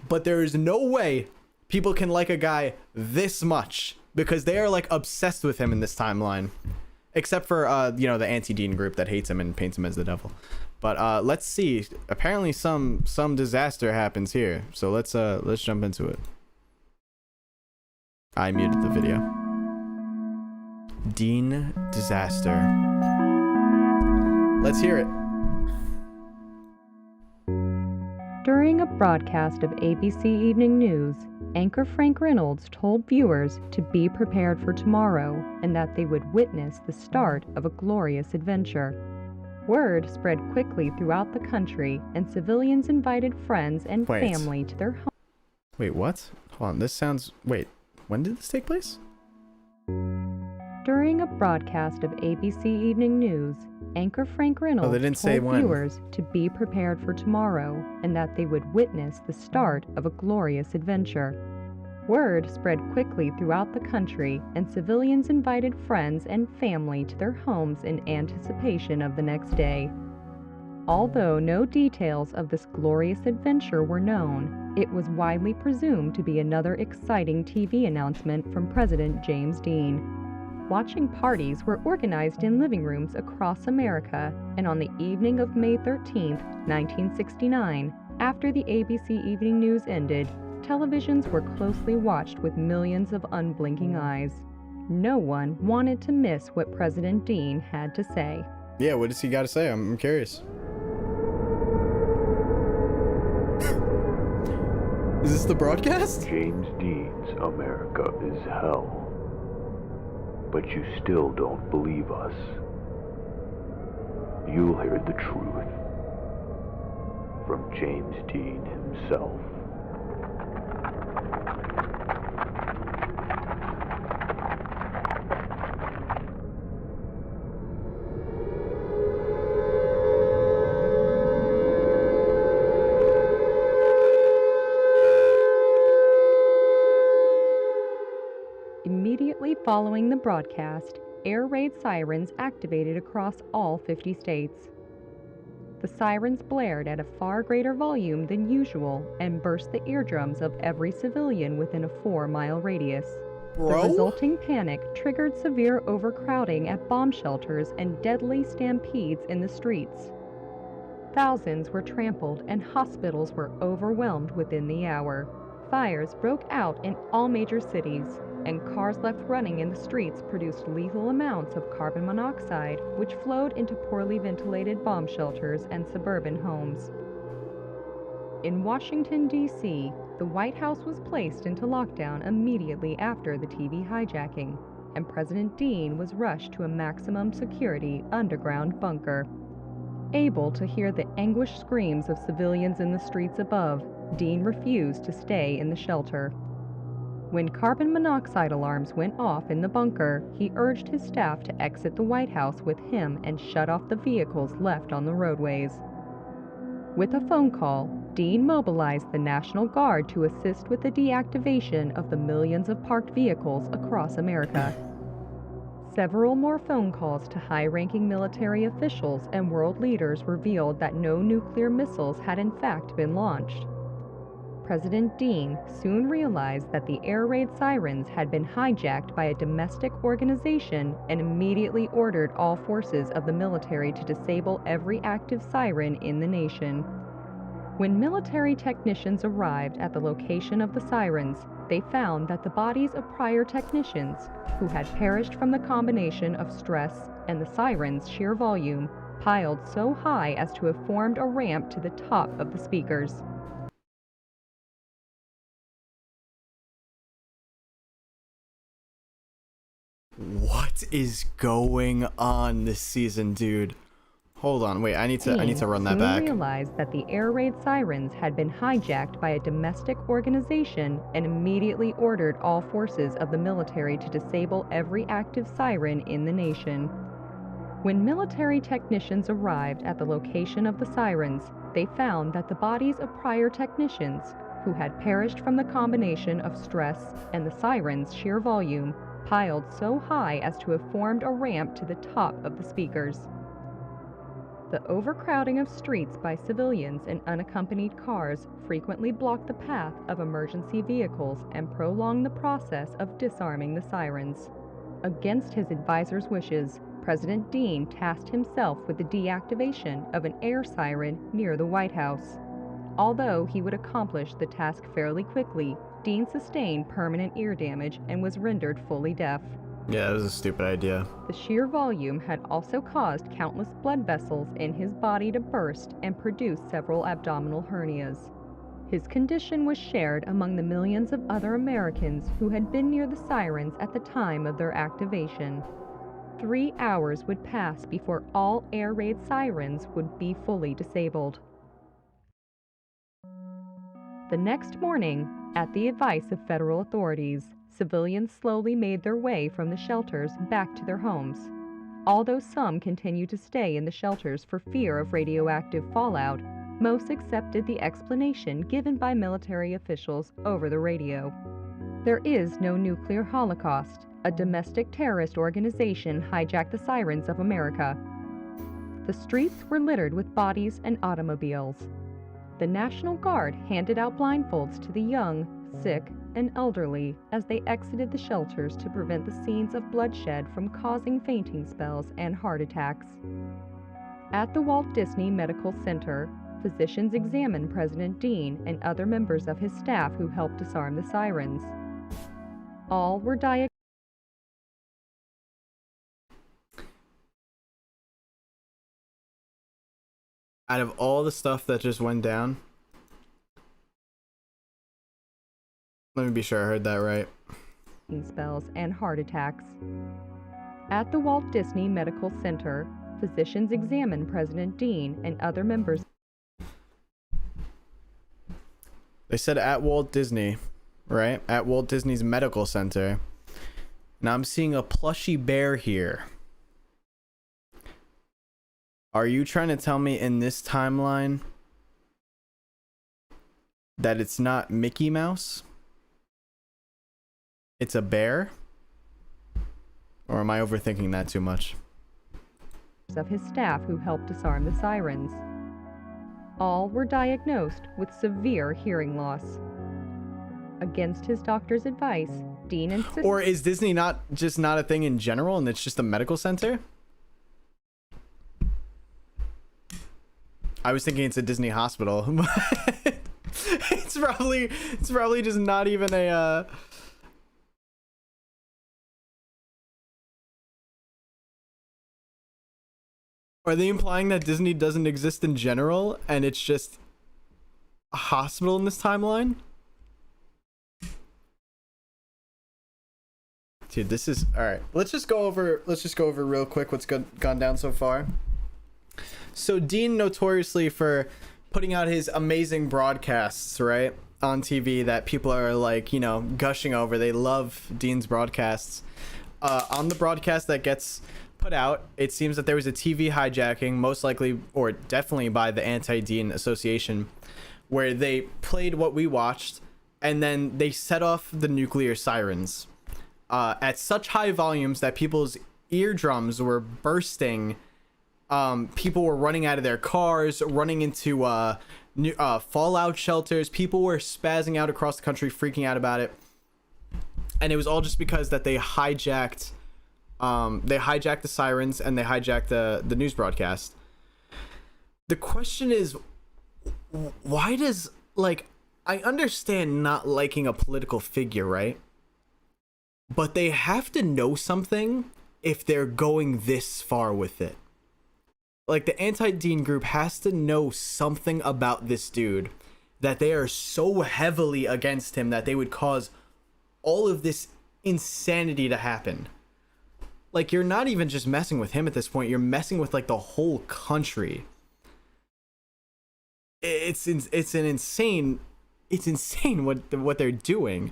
but there is no way people can like a guy this much, because they are like obsessed with him in this timeline, except for you know, the anti-Dean group that hates him and paints him as the devil. But let's see. Apparently some disaster happens here, so let's jump into it. I muted the video. Dean Disaster. Let's hear it. During a broadcast of ABC Evening News, anchor Frank Reynolds told viewers to be prepared for tomorrow and that they would witness the start of a glorious adventure. Word spread quickly throughout the country, and civilians invited friends and family to their home. Wait, what? Hold on, this sounds... Wait, when did this take place? During a broadcast of ABC Evening News, anchor Frank Reynolds told viewers to be prepared for tomorrow and that they would witness the start of a glorious adventure. Word spread quickly throughout the country, and civilians invited friends and family to their homes in anticipation of the next day. Although no details of this glorious adventure were known, it was widely presumed to be another exciting TV announcement from President James Dean. Watching parties were organized in living rooms across America, and on the evening of May 13, 1969, after the ABC Evening News ended, televisions were closely watched with millions of unblinking eyes. No one wanted to miss what President Dean had to say. Yeah, what does he got to say? I'm curious. Is this the broadcast? James Dean's America is hell. But you still don't believe us. You'll hear the truth from James Dean himself. Immediately following the broadcast, air raid sirens activated across all 50 states. The sirens blared at a far greater volume than usual and burst the eardrums of every civilian within a 4-mile radius. The resulting panic triggered severe overcrowding at bomb shelters and deadly stampedes in the streets. Thousands were trampled and hospitals were overwhelmed within the hour. Fires broke out in all major cities, and cars left running in the streets produced lethal amounts of carbon monoxide, which flowed into poorly ventilated bomb shelters and suburban homes. In Washington, D.C., the White House was placed into lockdown immediately after the TV hijacking, and President Dean was rushed to a maximum security underground bunker. Able to hear the anguished screams of civilians in the streets above, Dean refused to stay in the shelter. When carbon monoxide alarms went off in the bunker, he urged his staff to exit the White House with him and shut off the vehicles left on the roadways. With a phone call, Dean mobilized the National Guard to assist with the deactivation of the millions of parked vehicles across America. Several more phone calls to high-ranking military officials and world leaders revealed that no nuclear missiles had in fact been launched. President Dean soon realized that the air raid sirens had been hijacked by a domestic organization and immediately ordered all forces of the military to disable every active siren in the nation. When military technicians arrived at the location of the sirens, they found that the bodies of prior technicians, who had perished from the combination of stress and the siren's sheer volume, piled so high as to have formed a ramp to the top of the speakers. What is going on this season, dude? Hold on, wait, I need to run that back. Realized that the air raid sirens had been hijacked by a domestic organization and immediately ordered all forces of the military to disable every active siren in the nation. When military technicians arrived at the location of the sirens, they found that the bodies of prior technicians, who had perished from the combination of stress and the siren's sheer volume, piled so high as to have formed a ramp to the top of the speakers. The overcrowding of streets by civilians and unaccompanied cars frequently blocked the path of emergency vehicles and prolonged the process of disarming the sirens. Against his advisor's wishes, President Dean tasked himself with the deactivation of an air siren near the White House. Although he would accomplish the task fairly quickly, Dean sustained permanent ear damage and was rendered fully deaf. Yeah, it was a stupid idea. The sheer volume had also caused countless blood vessels in his body to burst and produce several abdominal hernias. His condition was shared among the millions of other Americans who had been near the sirens at the time of their activation. 3 hours would pass before all air raid sirens would be fully disabled. The next morning, at the advice of federal authorities, civilians slowly made their way from the shelters back to their homes. Although some continued to stay in the shelters for fear of radioactive fallout, most accepted the explanation given by military officials over the radio. There is no nuclear holocaust. A domestic terrorist organization hijacked the sirens of America. The streets were littered with bodies and automobiles. The National Guard handed out blindfolds to the young, sick, and elderly as they exited the shelters to prevent the scenes of bloodshed from causing fainting spells and heart attacks. At the Walt Disney Medical Center, physicians examined President Dean and other members of his staff who helped disarm the sirens. All were diagnosed. Out of all the stuff that just went down, let me be sure I heard that right. Spells and heart attacks. At the Walt Disney Medical Center, physicians examined President Dean and other members. They said at Walt Disney, right? At Walt Disney's Medical Center. Now I'm seeing a plushy bear here. Are you trying to tell me in this timeline that it's not Mickey Mouse? It's a bear? Or am I overthinking that too much? Of his staff who helped disarm the sirens. All were diagnosed with severe hearing loss. Against his doctor's advice, Dean insisted. Or is Disney not a thing in general and it's just a medical center? I was thinking it's a Disney hospital. it's probably just not even a Are they implying that Disney doesn't exist in general and it's just a hospital in this timeline? Dude, this is all right. Let's just go over real quick what's gone down so far. So Dean, notoriously for putting out his amazing broadcasts, right, on TV that people are like, you know, gushing over. They love Dean's broadcasts. On the broadcast that gets put out, it seems that there was a TV hijacking, most likely or definitely by the Anti-Dean Association, where they played what we watched and then they set off the nuclear sirens at such high volumes that people's eardrums were bursting. People were running out of their cars, running into fallout shelters. People were spazzing out across the country, freaking out about it. And it was all just because that they hijacked the sirens and they hijacked the news broadcast. The question is, why does, like, I understand not liking a political figure, right? But they have to know something if they're going this far with it. Like, the Anti-Dean group has to know something about this dude that they are so heavily against him that they would cause all of this insanity to happen. Like, you're not even just messing with him at this point, you're messing with like the whole country. It's insane what they're doing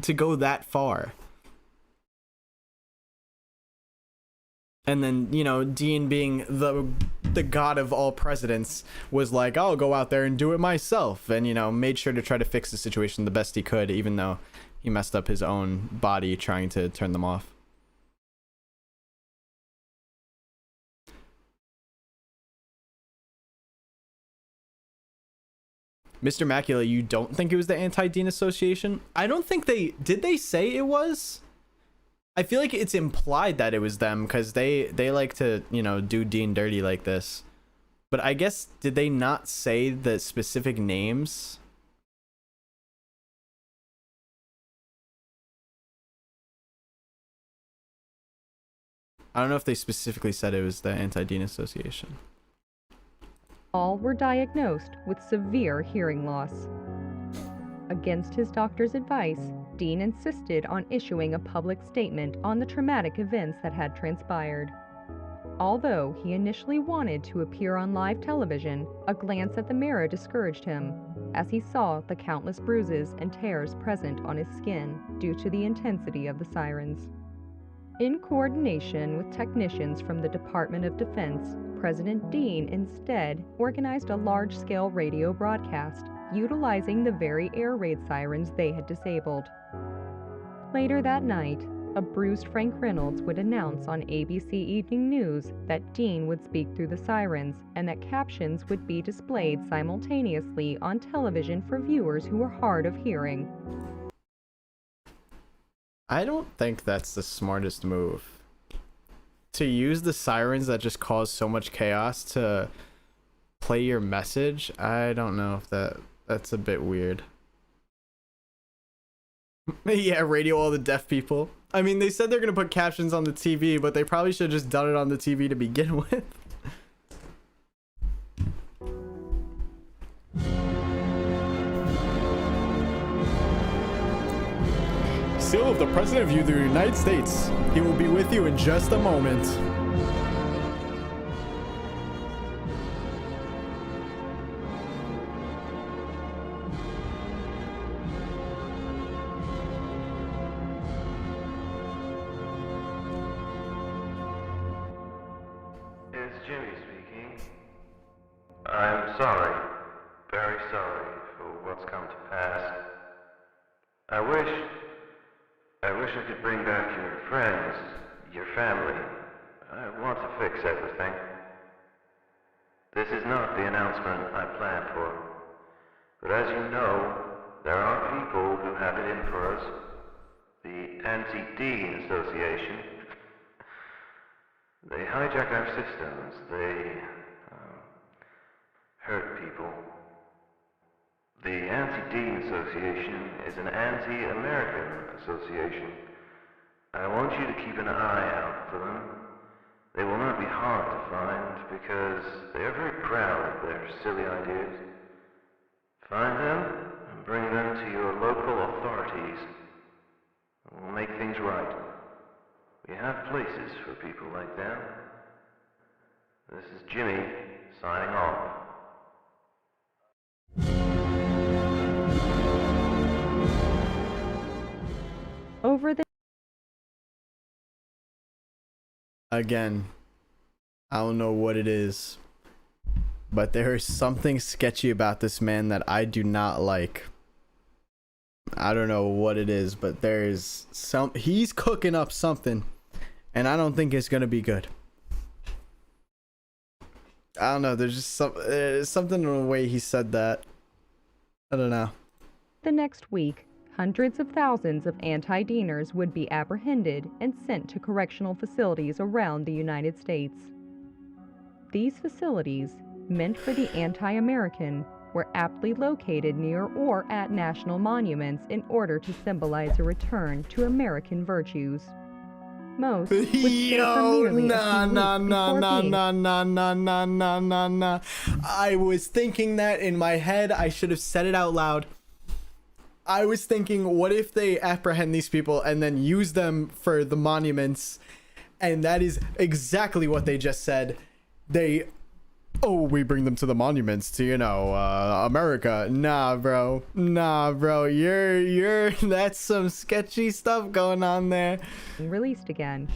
to go that far. And then, you know, Dean, being the god of all presidents, was like, I'll go out there and do it myself, and, you know, made sure to try to fix the situation the best he could, even though he messed up his own body trying to turn them off. Mr. Macula, you don't think it was the Anti-Dean Association? I don't think did they say it was? I feel like it's implied that it was them because they like to, you know, do Dean dirty like this. But I guess, did they not say the specific names? I don't know if they specifically said it was the Anti-Dean Association. All were diagnosed with severe hearing loss. Against his doctor's advice, Dean insisted on issuing a public statement on the traumatic events that had transpired. Although he initially wanted to appear on live television, a glance at the mirror discouraged him, as he saw the countless bruises and tears present on his skin due to the intensity of the sirens. In coordination with technicians from the Department of Defense, President Dean instead organized a large-scale radio broadcast utilizing the very air raid sirens they had disabled. Later that night, a bruised Frank Reynolds would announce on ABC Evening News that Dean would speak through the sirens and that captions would be displayed simultaneously on television for viewers who were hard of hearing. I don't think that's the smartest move. To use the sirens that just cause so much chaos to play your message, I don't know if that's a bit weird. Yeah, radio all the deaf people. I mean, they said they're gonna put captions on the TV, but they probably should have just done it on the TV to begin with. Seal of the President of the United States. He will be with you in just a moment. It's Jimmy speaking. I'm sorry, very sorry for what's come to pass. I wish I could bring back your friends, your family. I want to fix everything. This is not the announcement I planned for. But as you know, there are people who have it in for us. The Anti-Dean Association. They hijack our systems. They hurt people. The Anti-Dean Association is an anti-American association. I want you to keep an eye out for them. They will not be hard to find because they are very proud of their silly ideas. Find them and bring them to your local authorities. We'll make things right. We have places for people like them. This is Jimmy signing off. Over the Again, I don't know what it is, but there is something sketchy about this man that I do not like. I don't know what it is, but there is he's cooking up something, and I don't think it's gonna be good. I don't know, there's just something in the way he said that. I don't know. The next week, hundreds of thousands of anti-Deaners would be apprehended and sent to correctional facilities around the United States. These facilities, meant for the anti-American, were aptly located near or at national monuments in order to symbolize a return to American virtues. Most would stay for merely nah. I was thinking that in my head. I should have said it out loud. I was thinking, what if they apprehend these people and then use them for the monuments? And that is exactly what they just said. We bring them to the monuments to, America. Nah, bro. You're that's some sketchy stuff going on there. Released again.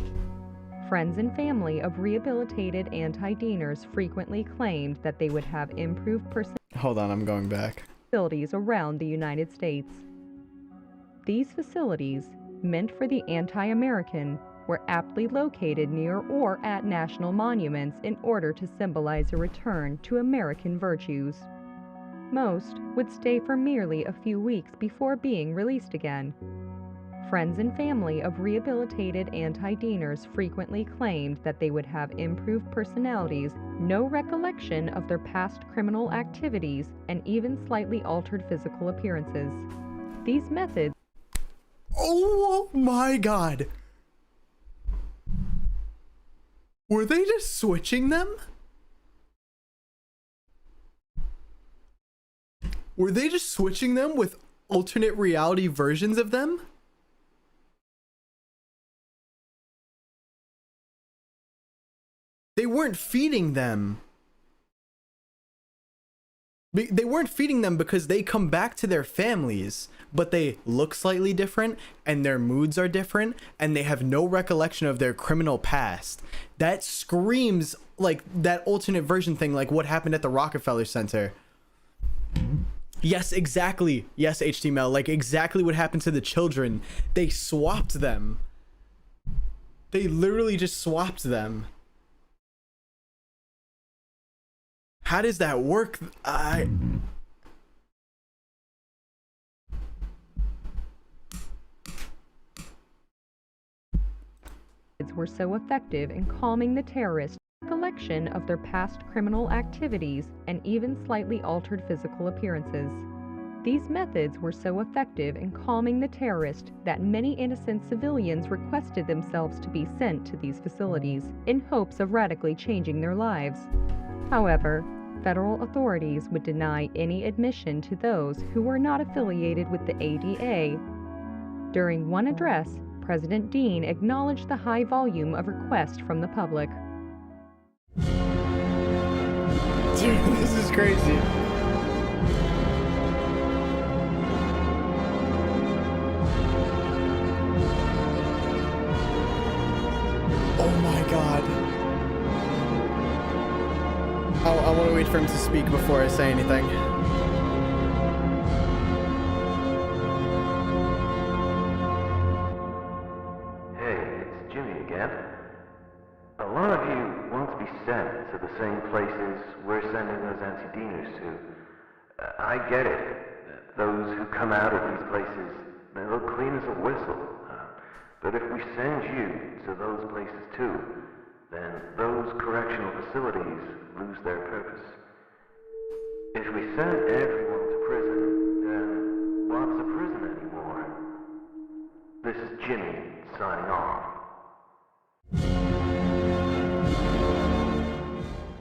Friends and family of rehabilitated anti-Deaners frequently claimed that they would have improved Hold on, I'm going back. Facilities around the United States. These facilities, meant for the anti-American, were aptly located near or at national monuments in order to symbolize a return to American virtues. Most would stay for merely a few weeks before being released again. Friends and family of rehabilitated anti-Deaners frequently claimed that they would have improved personalities, no recollection of their past criminal activities, and even slightly altered physical appearances. These methods... Oh my God! Were they just switching them? Were they just switching them with alternate reality versions of them? They weren't feeding them. They weren't feeding them because they come back to their families, but they look slightly different and their moods are different and they have no recollection of their criminal past. That screams like that alternate version thing, like what happened at the Rockefeller Center. Yes, exactly. Yes, HTML, like exactly what happened to the children. They swapped them. They literally just swapped them. How does that work? Were so effective in calming the terrorists' recollection of their past criminal activities and even slightly altered physical appearances. These methods were so effective in calming the terrorist that many innocent civilians requested themselves to be sent to these facilities in hopes of radically changing their lives. However, federal authorities would deny any admission to those who were not affiliated with the ADA. During one address, President Dean acknowledged the high volume of requests from the public. Dude, this is crazy. Oh my god. I want to wait for him to speak before I say anything. A lot of you want to be sent to the same places we're sending those anti-Diners to. I get it. Those who come out of these places, they look clean as a whistle. But if we send you to those places too, then those correctional facilities lose their purpose. If we send everyone to prison, then what's a prison anymore? This is Jimmy signing off.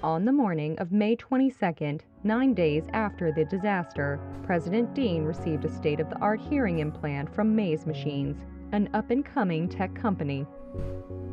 On the morning of May 22nd, 9 days after the disaster, President Dean received a state-of-the-art hearing implant from Maze Machines, an up-and-coming tech company.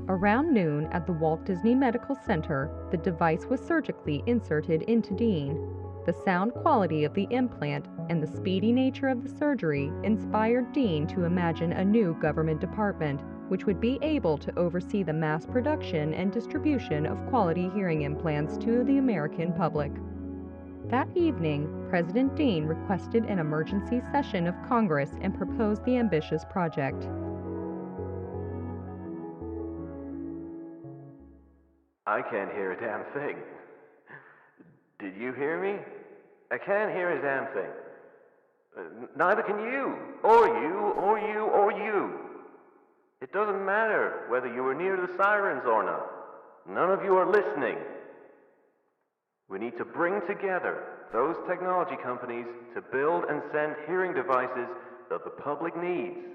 Around noon at the Walt Disney Medical Center, the device was surgically inserted into Dean. The sound quality of the implant and the speedy nature of the surgery inspired Dean to imagine a new government department, which would be able to oversee the mass production and distribution of quality hearing implants to the American public. That evening, President Dean requested an emergency session of Congress and proposed the ambitious project. I can't hear a damn thing. Did you hear me? I can't hear a damn thing. Neither can you, or you, or you, or you. It doesn't matter whether you were near the sirens or not. None of you are listening. We need to bring together those technology companies to build and send hearing devices that the public needs.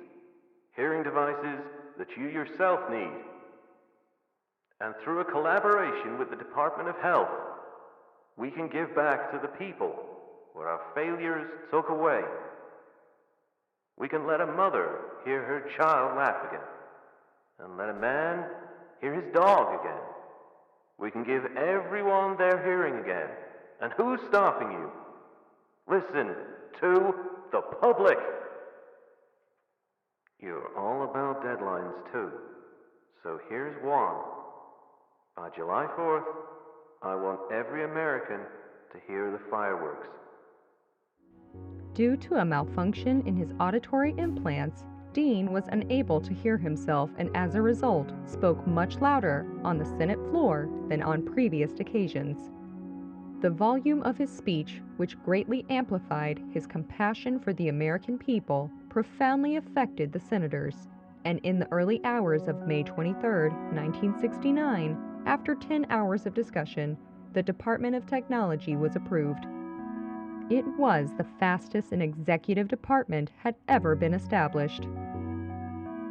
Hearing devices that you yourself need. And through a collaboration with the Department of Health, we can give back to the people what our failures took away. We can let a mother hear her child laugh again, and let a man hear his dog again. We can give everyone their hearing again. And who's stopping you? Listen to the public. You're all about deadlines too. So here's one. By July 4th, I want every American to hear the fireworks. Due to a malfunction in his auditory implants, Dean was unable to hear himself and as a result spoke much louder on the Senate floor than on previous occasions. The volume of his speech, which greatly amplified his compassion for the American people, profoundly affected the senators, and in the early hours of May 23, 1969, after 10 hours of discussion, the Department of Technology was approved. It was the fastest an executive department had ever been established.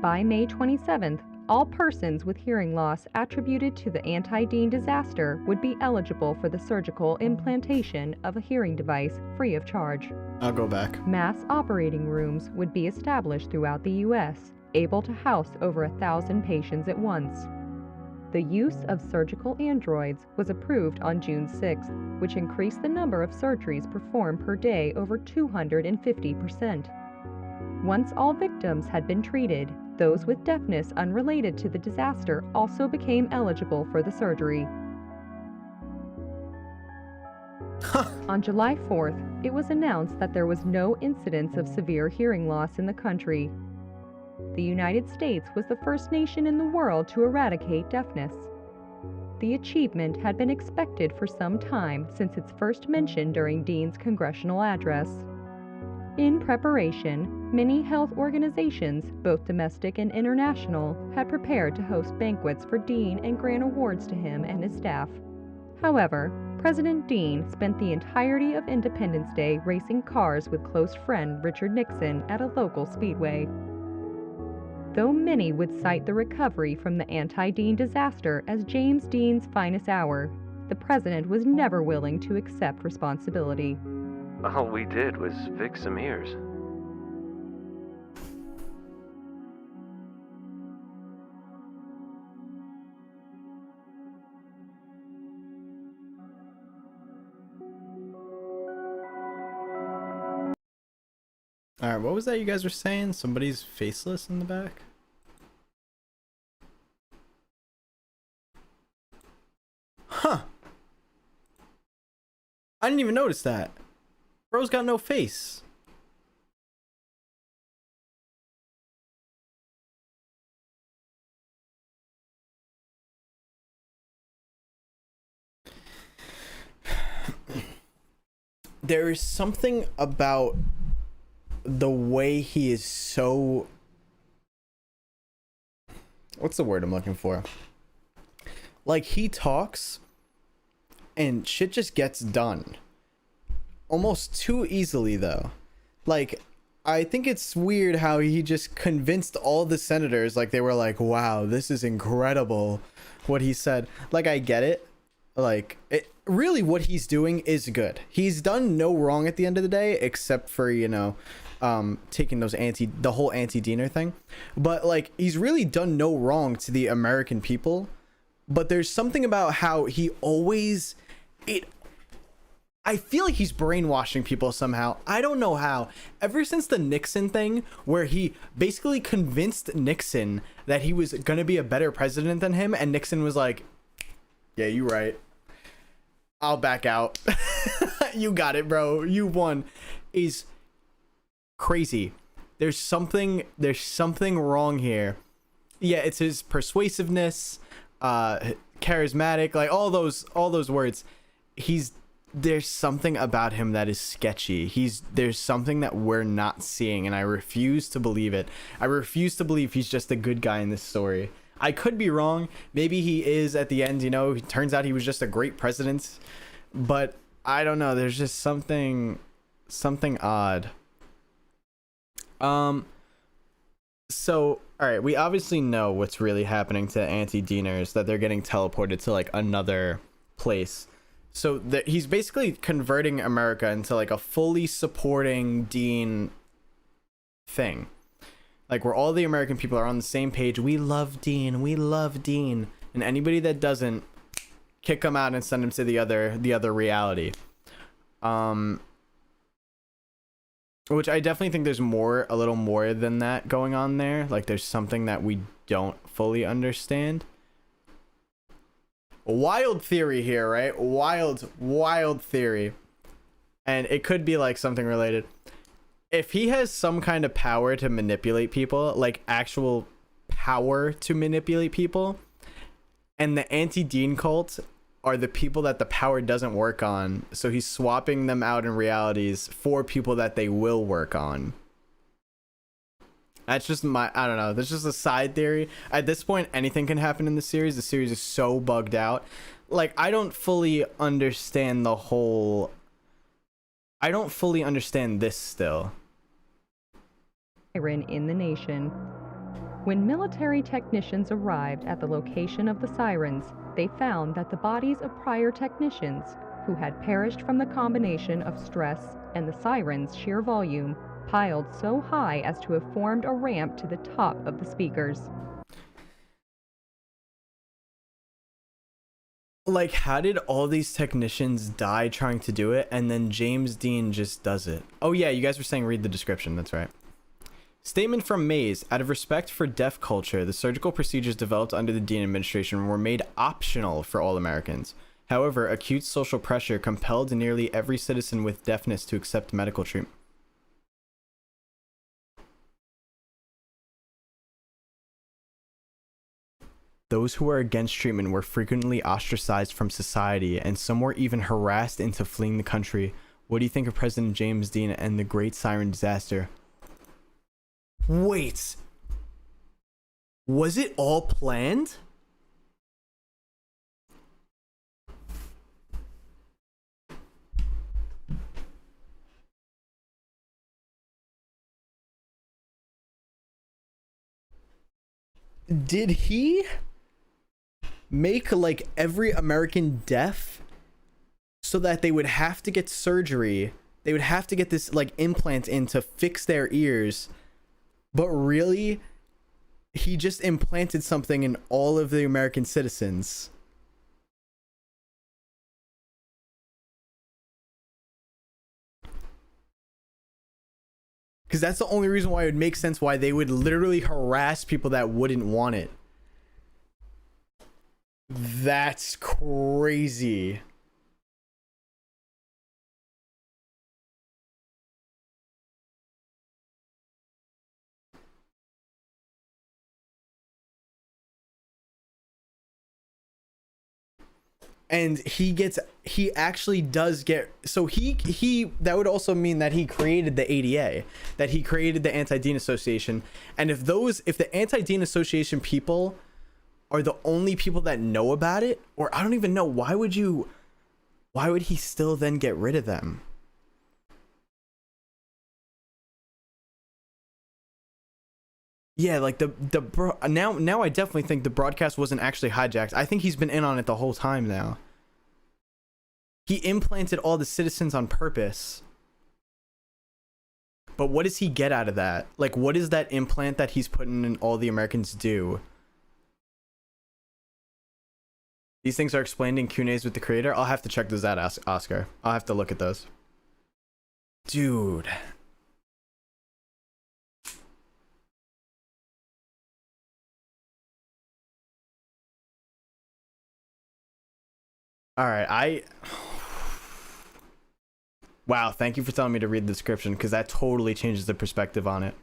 By May 27th, All persons with hearing loss attributed to the anti-Dean disaster would be eligible for the surgical implantation of a hearing device free of charge. I'll go back. Mass operating rooms would be established throughout the U.S., able to house over 1,000 patients at once. The use of surgical androids was approved on June 6th, which increased the number of surgeries performed per day over 250%. Once all victims had been treated, those with deafness unrelated to the disaster also became eligible for the surgery. On July 4th, it was announced that there was no incidence of severe hearing loss in the country. The United States was the first nation in the world to eradicate deafness. The achievement had been expected for some time since its first mention during Dean's congressional address. In preparation, many health organizations, both domestic and international, had prepared to host banquets for Dean and grant awards to him and his staff. However, President Dean spent the entirety of Independence Day racing cars with close friend Richard Nixon at a local speedway. Though many would cite the recovery from the anti-Dean disaster as James Dean's finest hour, the president was never willing to accept responsibility. All we did was fix some ears. Alright, what was that you guys were saying? Somebody's faceless in the back? Huh. I didn't even notice that. Bro's got no face. There is something about the way he is so... What's the word I'm looking for? Like, he talks and shit just gets done. Almost too easily, though. Like, I think it's weird how he just convinced all the senators, like, they were like, wow, this is incredible, what he said. Like, I get it. Like, really what he's doing is good. He's done no wrong at the end of the day, except for, you know, taking those the whole anti-Diener thing. But, like, he's really done no wrong to the American people. But there's something about how he always... I feel like he's brainwashing people somehow. I don't know how. Ever since the Nixon thing, where he basically convinced Nixon that he was going to be a better president than him, and Nixon was like, yeah, you right. I'll back out. You got it, bro. You won. Is crazy. There's something wrong here. Yeah, it's his persuasiveness, charismatic, like all those words. There's something about him that is sketchy. There's something that we're not seeing, and I refuse to believe it. I refuse to believe he's just a good guy in this story. I could be wrong. Maybe he is at the end, you know. It turns out he was just a great president. But I don't know. There's just something odd. So, all right, we obviously know what's really happening to anti-Dieners, that they're getting teleported to like another place. So he's basically converting America into like a fully supporting Dean thing. Like, where all the American people are on the same page. We love Dean. We love Dean. And anybody that doesn't, kick them out and send them to the other reality. Which I definitely think there's a little more than that going on there. Like, there's something that we don't fully understand. Wild theory here, right? Wild theory. And it could be like something related. If he has some kind of power to manipulate people, like actual power to manipulate people, and the anti-Dean cult are the people that the power doesn't work on, so he's swapping them out in realities for people that they will work on. That's just I don't know. That's just a side theory. At this point, anything can happen in the series. The series is so bugged out. Like, I don't fully understand this still. Siren in the nation. When military technicians arrived at the location of the sirens, they found that the bodies of prior technicians, who had perished from the combination of stress and the sirens' sheer volume, piled so high as to have formed a ramp to the top of the speakers. Like, how did all these technicians die trying to do it, and then James Dean just does it? Oh yeah, you guys were saying read the description, that's right. Statement from Mays: out of respect for deaf culture, the surgical procedures developed under the Dean administration were made optional for all Americans. However, acute social pressure compelled nearly every citizen with deafness to accept medical treatment. Those who were against treatment were frequently ostracized from society, and some were even harassed into fleeing the country. What do you think of President James Dean and the Great Siren Disaster? Wait. Was it all planned? Did he make like every American deaf so that they would have to get surgery? They would have to get this like implant in to fix their ears. But really, he just implanted something in all of the American citizens. Because that's the only reason why it would make sense why they would literally harass people that wouldn't want it. That's crazy. And he actually does get, so he that would also mean that he created the ADA, that he created the Anti-Dean Association. And if the Anti-Dean Association people are the only people that know about it, or I don't even know, why would he still then get rid of them? Yeah, like now I definitely think the broadcast wasn't actually hijacked. I think he's been in on it the whole time now. He implanted all the citizens on purpose. But what does he get out of that? Like, what does that implant that he's putting in all the Americans do? These things are explained in Q&As with the creator. I'll have to check those out, Oscar. I'll have to look at those. Dude. All right, wow, thank you for telling me to read the description, because that totally changes the perspective on it.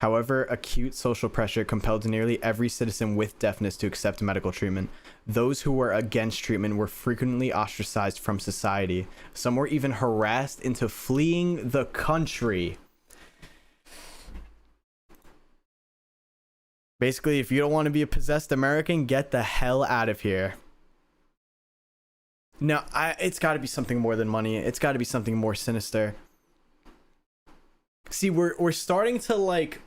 However, acute social pressure compelled nearly every citizen with deafness to accept medical treatment. Those who were against treatment were frequently ostracized from society. Some were even harassed into fleeing the country. Basically, if you don't want to be a possessed American, get the hell out of here. No, it's got to be something more than money. It's got to be something more sinister. See, we're starting to like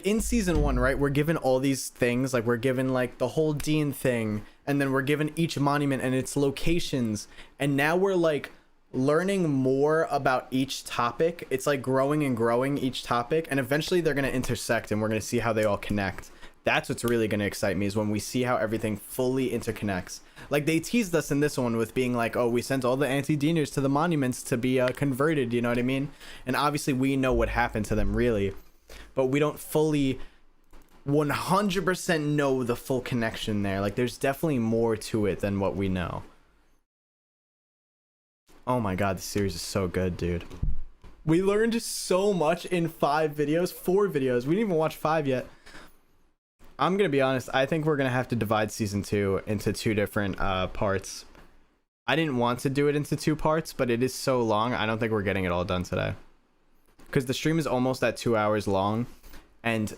in season 1, right? We're given all these things, like we're given like the whole Dean thing, and then we're given each monument and its locations, and now we're like learning more about each topic. It's like growing and growing each topic, and eventually they're going to intersect and we're going to see how they all connect. That's what's really going to excite me, is when we see how everything fully interconnects. Like they teased us in this one with being like, oh, we sent all the anti-Deaners to the monuments to be converted, you know what I mean? And obviously we know what happened to them, really, but we don't fully 100% know the full connection there. Like there's definitely more to it than what we know. Oh my god, this series is so good, dude. We learned so much in 4 videos. We didn't even watch 5 yet. I'm gonna be honest, I think we're gonna have to divide season 2 into 2 different parts. I didn't want to do it into 2 parts, but it is so long, I don't think we're getting it all done today. Because the stream is almost at 2 hours long, and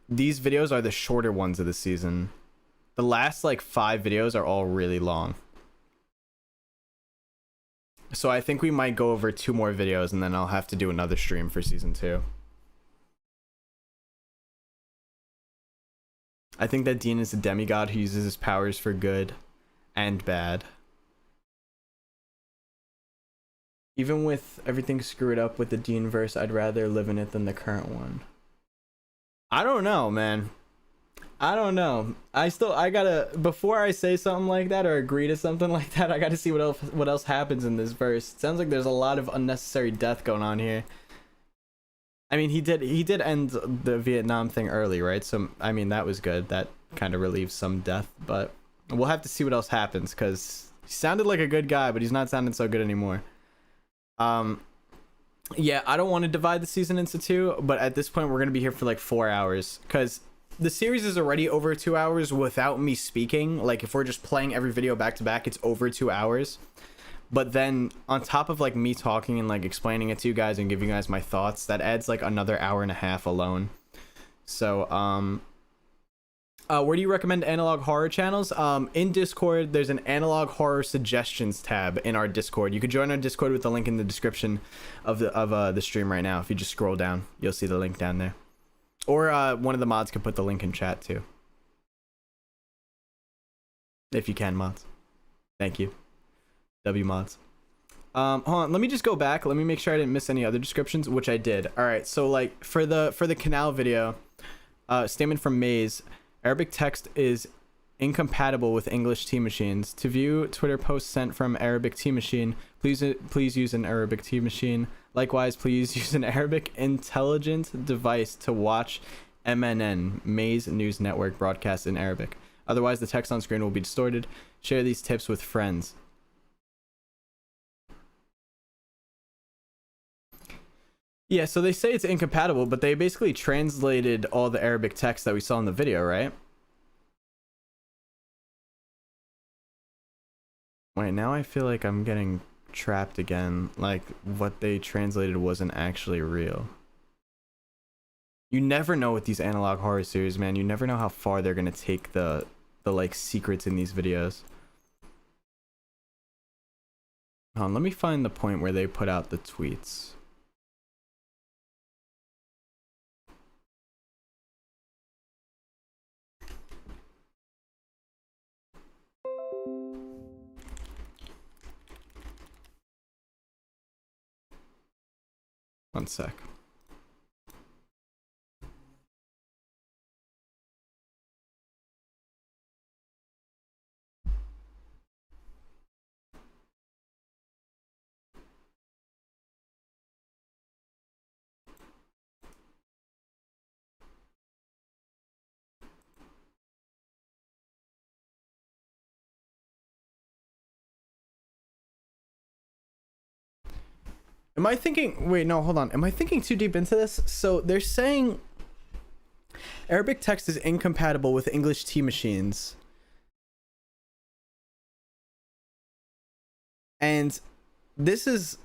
these videos are the shorter ones of the season. The last like 5 videos are all really long. So I think we might go over 2 more videos, and then I'll have to do another stream for season 2. I think that Dean is a demigod who uses his powers for good and bad. Even with everything screwed up with the Dean verse, I'd rather live in it than the current one. I don't know, man. I don't know. I gotta, before I say something like that or agree to something like that, I gotta see what else happens in this verse. It sounds like there's a lot of unnecessary death going on here. I mean, he did end the Vietnam thing early, right? So I mean, that was good. That kind of relieves some death, but we'll have to see what else happens, because he sounded like a good guy, but he's not sounding so good anymore. Yeah, I don't want to divide the season into two, but at this point we're gonna be here for like 4 hours, because the series is already over 2 hours without me speaking. Like, if we're just playing every video back to back, it's over 2 hours. But then on top of like me talking and like explaining it to you guys and giving you guys my thoughts, that adds like another hour and a half alone. So where do you recommend analog horror channels? In Discord, there's an analog horror suggestions tab in our Discord. You could join our Discord with the link in the description of the stream right now. If you just scroll down, you'll see the link down there. Or one of the mods can put the link in chat too. If you can, mods. Thank you. W mods. Hold on, let me just go back. Let me make sure I didn't miss any other descriptions, which I did. All right, so like for the canal video, statement from Maze, Arabic text is incompatible with English T machines. To view Twitter posts sent from Arabic T machine, please use an Arabic T machine. Likewise, please use an Arabic intelligent device to watch MNN, Maze News Network, broadcast in Arabic. Otherwise, the text on screen will be distorted. Share these tips with friends. Yeah, so they say it's incompatible, but they basically translated all the Arabic text that we saw in the video, right? Wait, now I feel like I'm getting trapped again. Like, what they translated wasn't actually real. You never know with these analog horror series, man. You never know how far they're gonna take the like secrets in these videos. Hold on, let me find the point where they put out the tweets. One sec. Am I thinking, wait, no, hold on. Am I thinking too deep into this? So they're saying Arabic text is incompatible with English T machines. And this is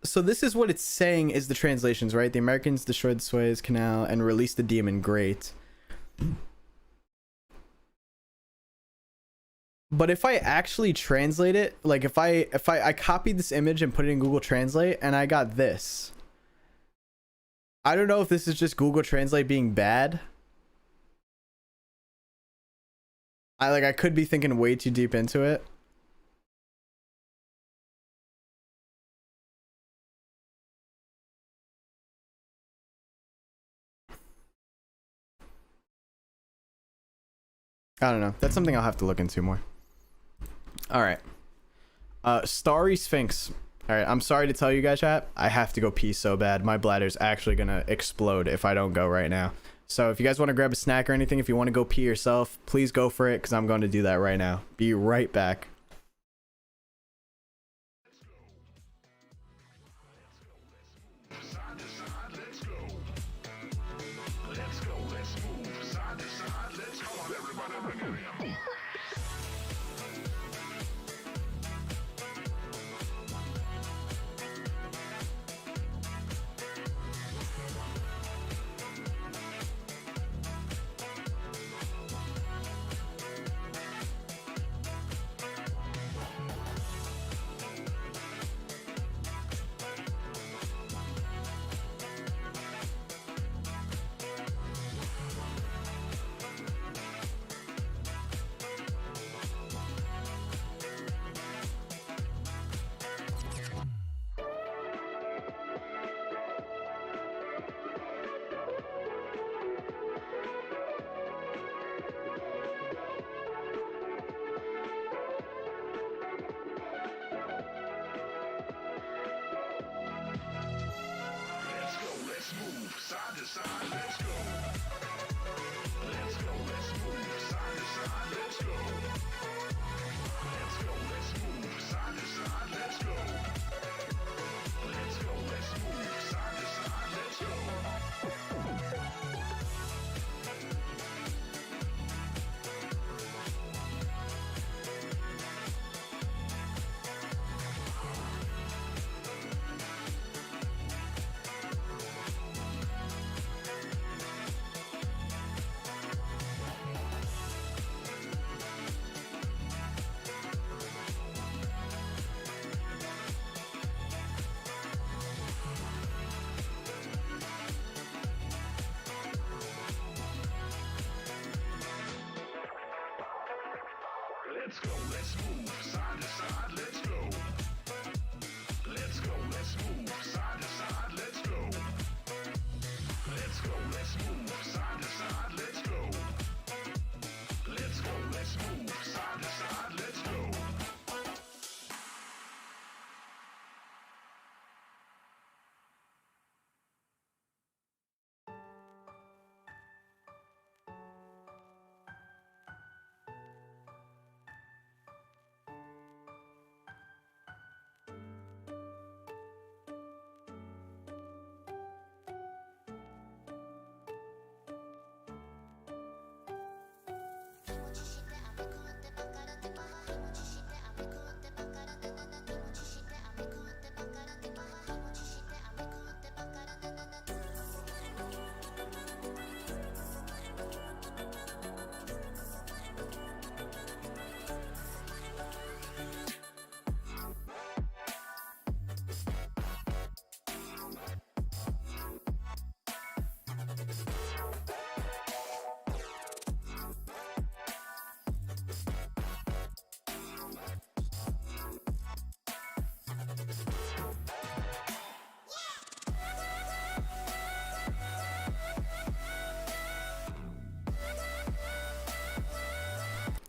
what it's saying is the translations, right? The Americans destroyed the Suez Canal and released the demon. Great. But if I actually translate it, like if I copied this image and put it in Google Translate and I got this, I don't know if this is just Google Translate being bad. I could be thinking way too deep into it. I don't know. That's something I'll have to look into more. All right. Starry Sphinx. All right. I'm sorry to tell you guys, chat. I have to go pee so bad. My bladder's actually going to explode if I don't go right now. So if you guys want to grab a snack or anything, if you want to go pee yourself, please go for it, because I'm going to do that right now. Be right back.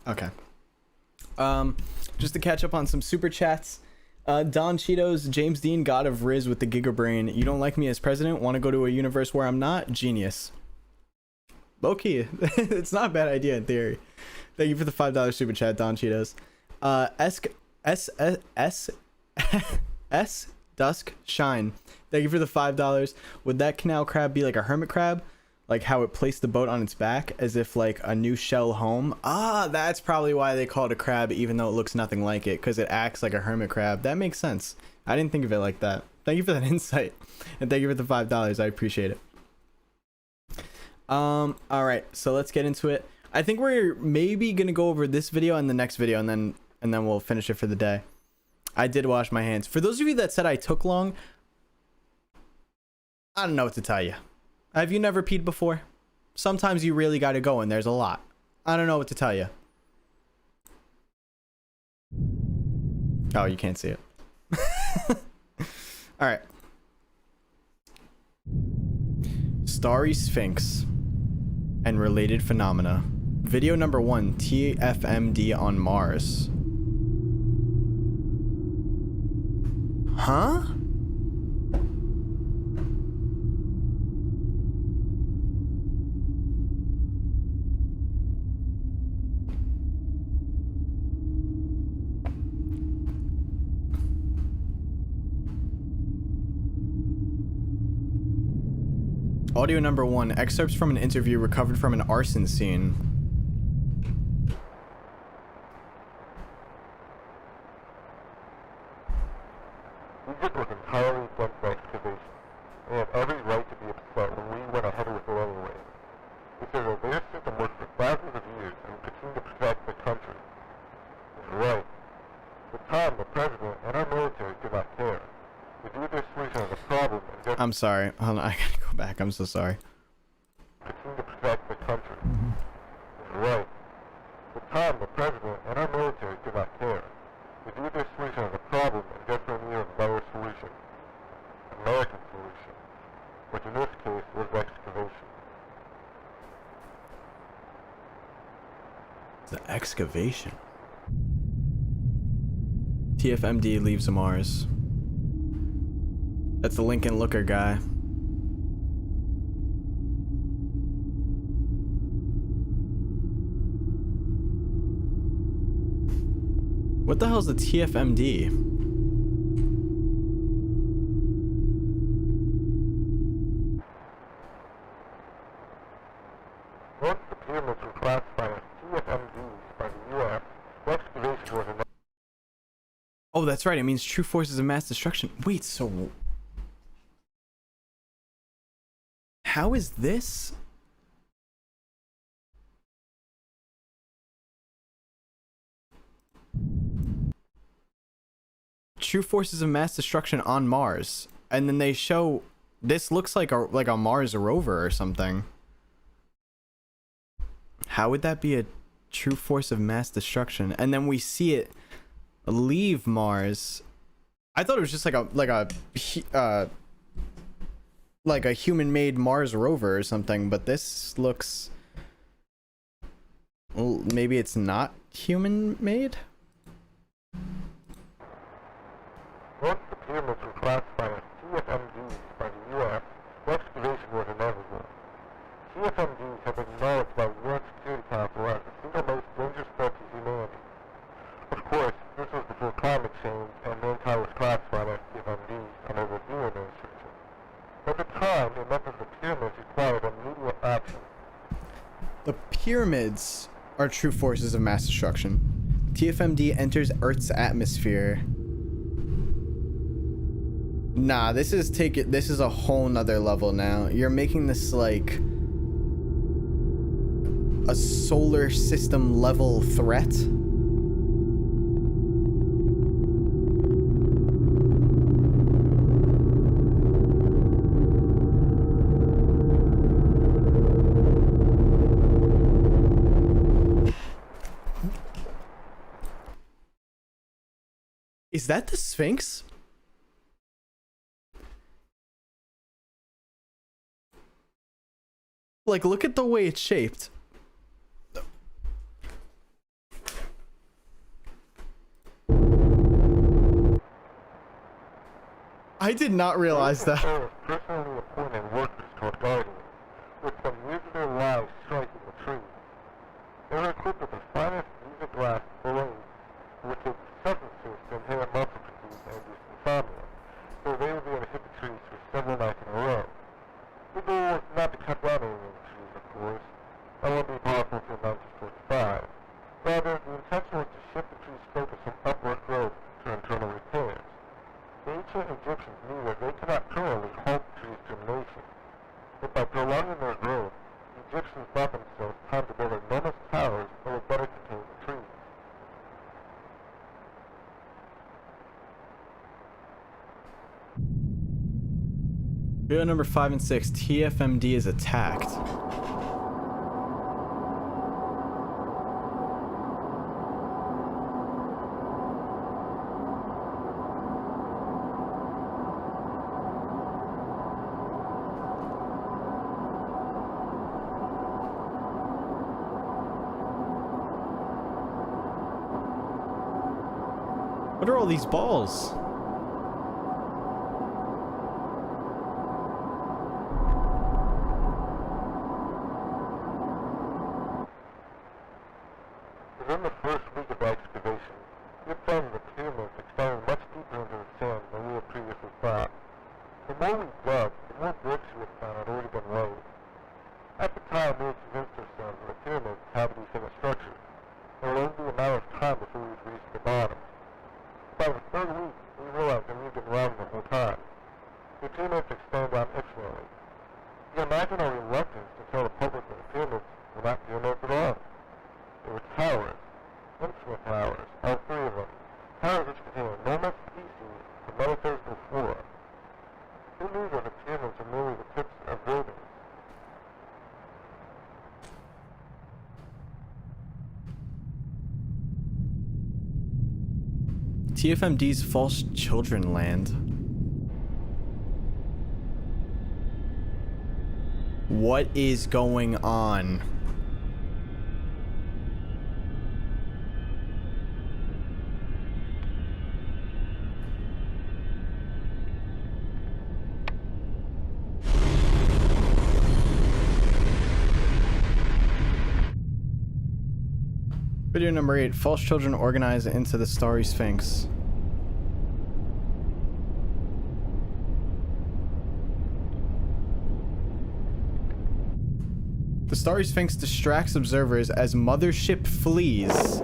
Okay. Just to catch up on some super chats. Don Cheetos, James Dean, God of Riz with the Gigabrain. You don't like me as president? Want to go to a universe where I'm not? Genius. Low-key. It's not a bad idea in theory. Thank you for the $5 super chat, Don Cheetos. S Dusk Shine. Thank you for the $5. Would that canal crab be like a hermit crab? Like how it placed the boat on its back as if like a new shell home? Ah, that's probably why they call it a crab even though it looks nothing like it, because it acts like a hermit crab. That makes sense. I didn't think of it like that. Thank you for that insight. And thank you for the $5. I appreciate it. All right, so let's get into it. I think we're maybe gonna go over this video and the next video, and then we'll finish it for the day. I did wash my hands. For those of you that said I took long, I don't know what to tell you. Have you never peed before? Sometimes you really gotta go and there's a lot. I don't know what to tell you. Oh, you can't see it. All right. Starry Sphinx and related phenomena. Video number 1, TFMD on Mars. Huh? Audio number 1, excerpts from an interview recovered from an arson scene. Egypt was entirely against excavation. They had every right to be upset when we went ahead with it anyway. We said that their system worked for thousands of years and we continue to protect the country. It's right. At the time, the president and our military did not care. We viewed their solution as a problem and just I'm sorry. Hold on, I gotta go back. I'm so sorry. continue to protect the country. It's right. At the time, the president and our military did not care. We viewed their solution as a problem and desperately needed a better solution. American solution. Which in this case was excavation. The excavation. TFMD leaves Mars. That's the Lincoln Looker guy. What the hell's the TFMD? Once the pyramids were classified as TFMDs by the U.S., the excavation was enough. Oh, that's right. It means true forces of mass destruction. Wait, so how is this? True forces of mass destruction on Mars, and then they show this looks like a Mars rover or something. How would that be a true force of mass destruction? And then we see it leave Mars. I thought it was just like a human-made Mars rover or something, but this looks, well, maybe it's not human-made. Once the pyramids were classified as TFMDs by the U.S., the excavation was inevitable. TFMDs have been acknowledged by the UN Security Council as the single most dangerous threat to humanity. Of course, this was before climate change and mankind was classified as TFMDs under the new administration. At the time, it meant that the pyramids required immediate action. The pyramids are true forces of mass destruction. TFMD enters Earth's atmosphere. Nah, this is a whole nother level now. You're making this like a solar system level threat. Is that the Sphinx? Like, look at the way it's shaped. I did not realize that. Pharaohs personally appointed workers called guardians, with some years of their lives striking the trees. They were equipped with the finest Giza glass balloons, which would substances to inhibit muscle fatigue and induce insomnia, so they would be able to hit the trees for several nights in a row. The goal was not to cut down any of the trees, of course. That wouldn't be possible until 1945. Rather, the intention was to shift the tree's focus from upward growth to internal repairs. The ancient Egyptians knew that they could not permanently halt the tree's germination, but by prolonging their growth, the Egyptians bought themselves time to build enormous towers that would better contain the trees. Video number 5 and 6, TFMD is attacked. What are all these balls? Within the first week of excavation, we found the pyramids extended much deeper into the sand than we had previously thought. The more we dug, the more bricks we had found had already been laid. At the time, we had convinced ourselves that the pyramids had to be finished structures. It would only be a matter of time before we would reach the bottom. By the third week, we realized that we had been wrong the whole time. The pyramids extended down infinitely. You can imagine our reluctance to tell the public that the pyramids were not pyramids at all. They were towers, infinite towers, all three of them, towers which contain enormous species of metaphysical flora. Who knew that the pyramids were merely the tips of buildings? TFMD's false children land. What is going on? Video number 8, false children organize into the Starry Sphinx. The Starry Sphinx distracts observers as mothership flees.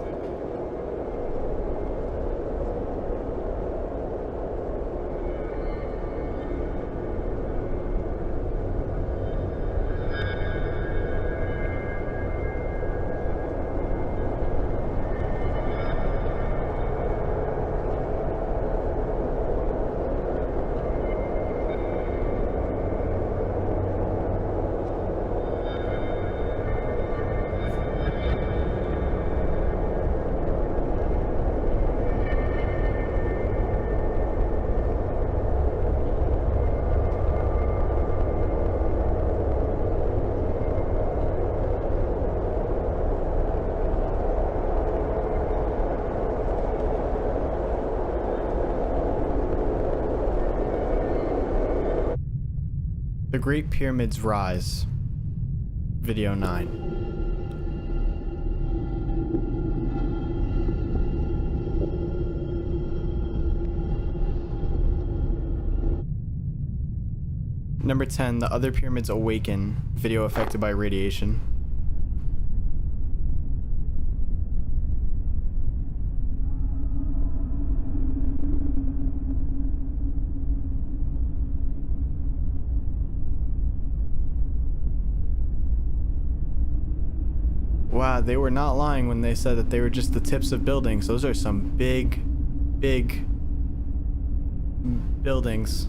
The Great Pyramids Rise. Video 9. Number 10, the other pyramids awaken. Video affected by radiation. Wow, they were not lying when they said that they were just the tips of buildings. Those are some big, big buildings.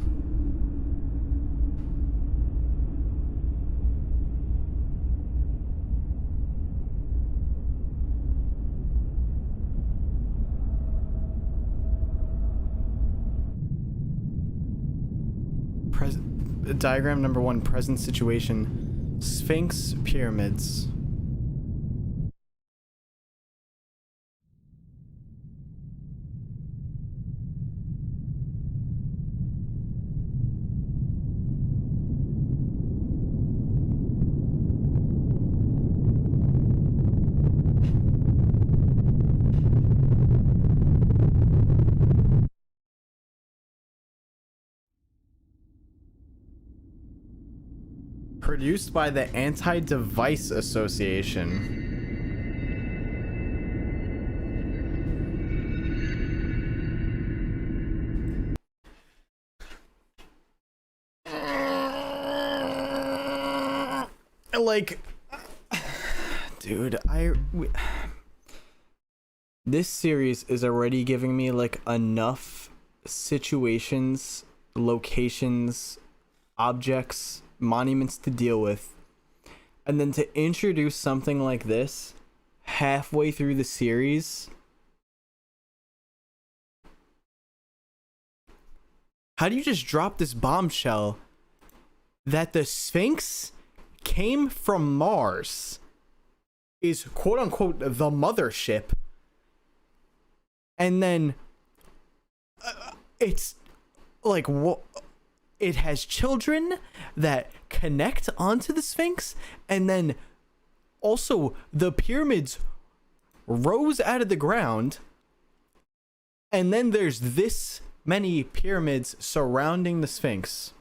Diagram number 1, present situation. Sphinx pyramids. Produced by the Anti-Device Association. Like, dude, this series is already giving me like enough situations, locations, objects, monuments to deal with, and then to introduce something like this halfway through the series. How do you just drop this bombshell that the Sphinx came from Mars, is quote unquote the mothership, and then it's like what? It has children that connect onto the Sphinx, and then also the pyramids rose out of the ground, and then there's this many pyramids surrounding the Sphinx.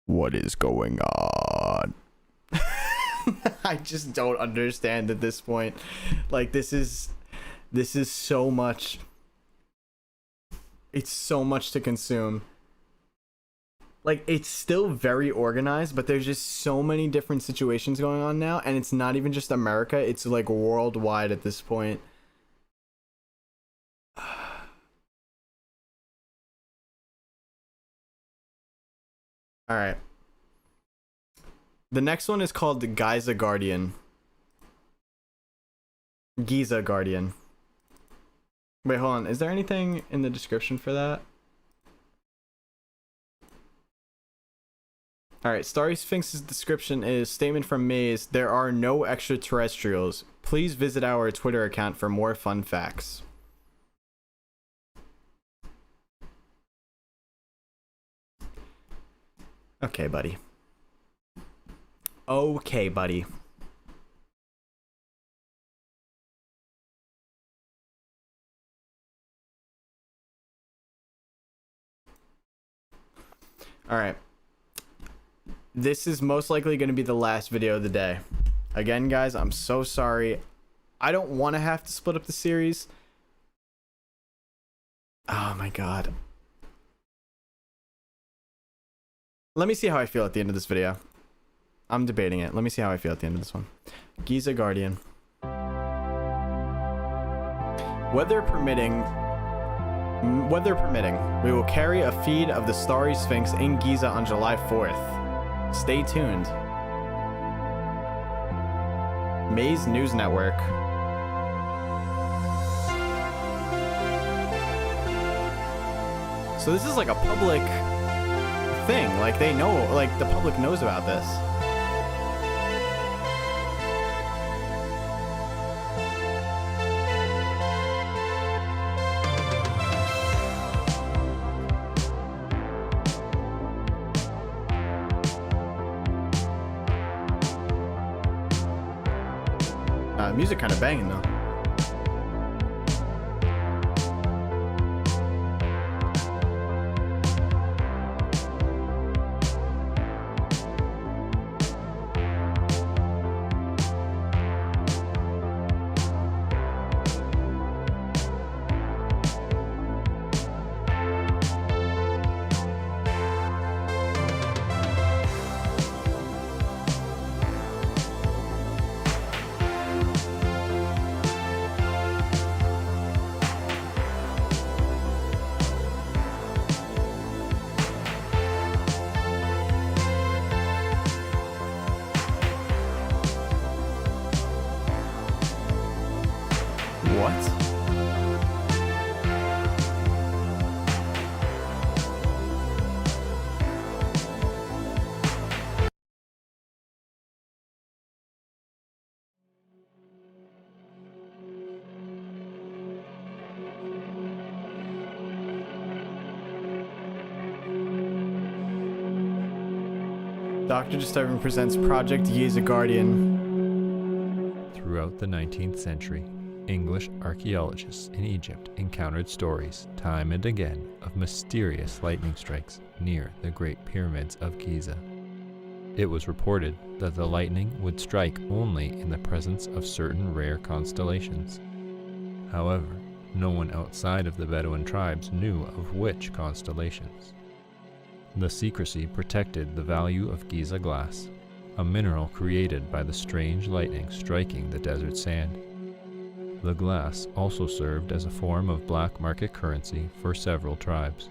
What is going on? I just don't understand at this point. Like, this is so much. It's so much to consume. Like, it's still very organized, but there's just so many different situations going on now, and it's not even just America, it's like worldwide at this point. All right. The next one is called the Giza Guardian. Giza Guardian. Wait, hold on. Is there anything in the description for that? Alright, Starry Sphinx's description is, statement from Maze, there are no extraterrestrials. Please visit our Twitter account for more fun facts. Okay, buddy. Okay, buddy. Alright. This is most likely going to be the last video of the day. Again, guys, I'm so sorry. I don't want to have to split up the series. Oh my god. Let me see how I feel at the end of this video. I'm debating it. Let me see how I feel at the end of this one. Giza Guardian. Weather permitting, we will carry a feed of the Starry Sphinx in Giza on July 4th. Stay tuned. Maze News Network. So this is like a public thing. Like, they know, like, the public knows about this. Music kind of banging though. Dr. Disturbing presents Project Giza Guardian. Throughout the 19th century, English archaeologists in Egypt encountered stories time and again of mysterious lightning strikes near the Great Pyramids of Giza. It was reported that the lightning would strike only in the presence of certain rare constellations. However, no one outside of the Bedouin tribes knew of which constellations. The secrecy protected the value of Giza glass, a mineral created by the strange lightning striking the desert sand. The glass also served as a form of black market currency for several tribes.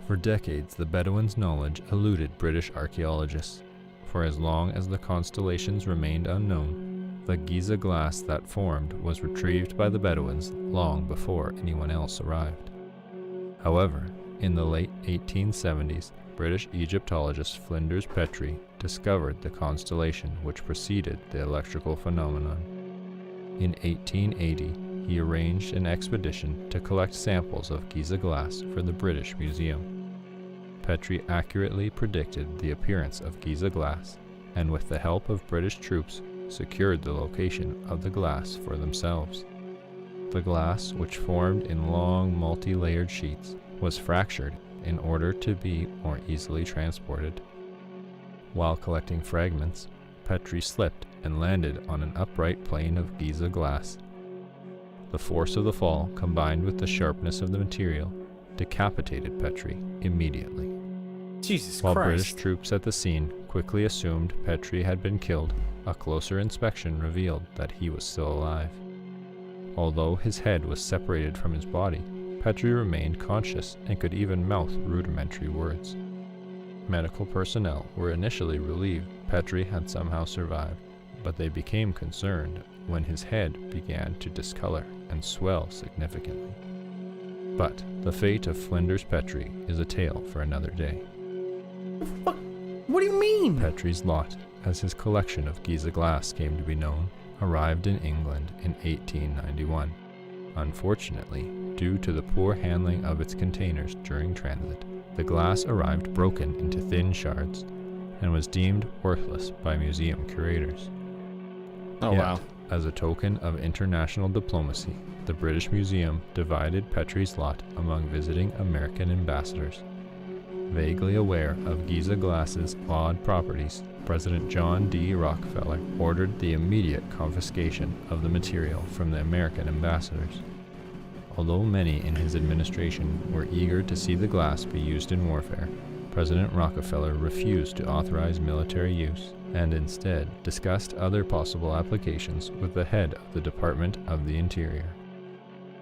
For decades, the Bedouins' knowledge eluded British archaeologists. For as long as the constellations remained unknown, the Giza glass that formed was retrieved by the Bedouins long before anyone else arrived. However, in the late 1870s, British Egyptologist Flinders Petrie discovered the constellation which preceded the electrical phenomenon. In 1880, he arranged an expedition to collect samples of Giza glass for the British Museum. Petrie accurately predicted the appearance of Giza glass, and with the help of British troops, secured the location of the glass for themselves. The glass, which formed in long, multi-layered sheets, was fractured in order to be more easily transported. While collecting fragments, Petrie slipped and landed on an upright plane of Giza glass. The force of the fall, combined with the sharpness of the material, decapitated Petrie immediately. Jesus While Christ. British troops at the scene quickly assumed Petrie had been killed, a closer inspection revealed that he was still alive. Although his head was separated from his body, Petrie remained conscious and could even mouth rudimentary words. Medical personnel were initially relieved Petrie had somehow survived, but they became concerned when his head began to discolor and swell significantly. But the fate of Flinders Petrie is a tale for another day. What do you mean? Petrie's lot, as his collection of Giza glass came to be known, arrived in England in 1891. Unfortunately, due to the poor handling of its containers during transit, the glass arrived broken into thin shards and was deemed worthless by museum curators. Oh, Yet, wow. as a token of international diplomacy, the British Museum divided Petrie's lot among visiting American ambassadors. Vaguely aware of Giza glass's odd properties, President John D. Rockefeller ordered the immediate confiscation of the material from the American ambassadors. Although many in his administration were eager to see the glass be used in warfare, President Rockefeller refused to authorize military use and instead discussed other possible applications with the head of the Department of the Interior.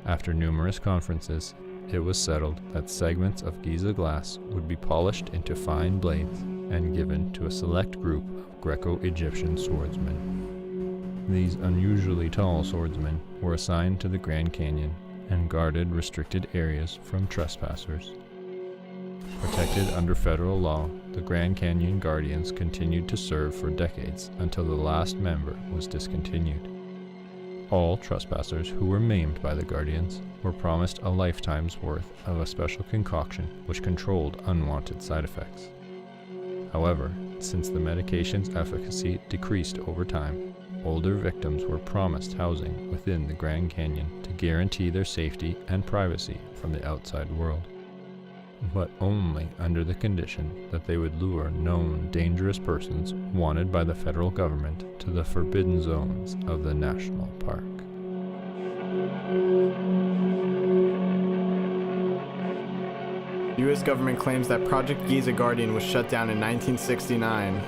After numerous conferences, it was settled that segments of Giza glass would be polished into fine blades and given to a select group of Greco-Egyptian swordsmen. These unusually tall swordsmen were assigned to the Grand Canyon and guarded restricted areas from trespassers. Protected under federal law, the Grand Canyon Guardians continued to serve for decades until the last member was discontinued. All trespassers who were maimed by the Guardians were promised a lifetime's worth of a special concoction which controlled unwanted side effects. However, since the medication's efficacy decreased over time, older victims were promised housing within the Grand Canyon to guarantee their safety and privacy from the outside world, but only under the condition that they would lure known dangerous persons wanted by the federal government to the forbidden zones of the national park. The U.S. government claims that Project Giza Guardian was shut down in 1969.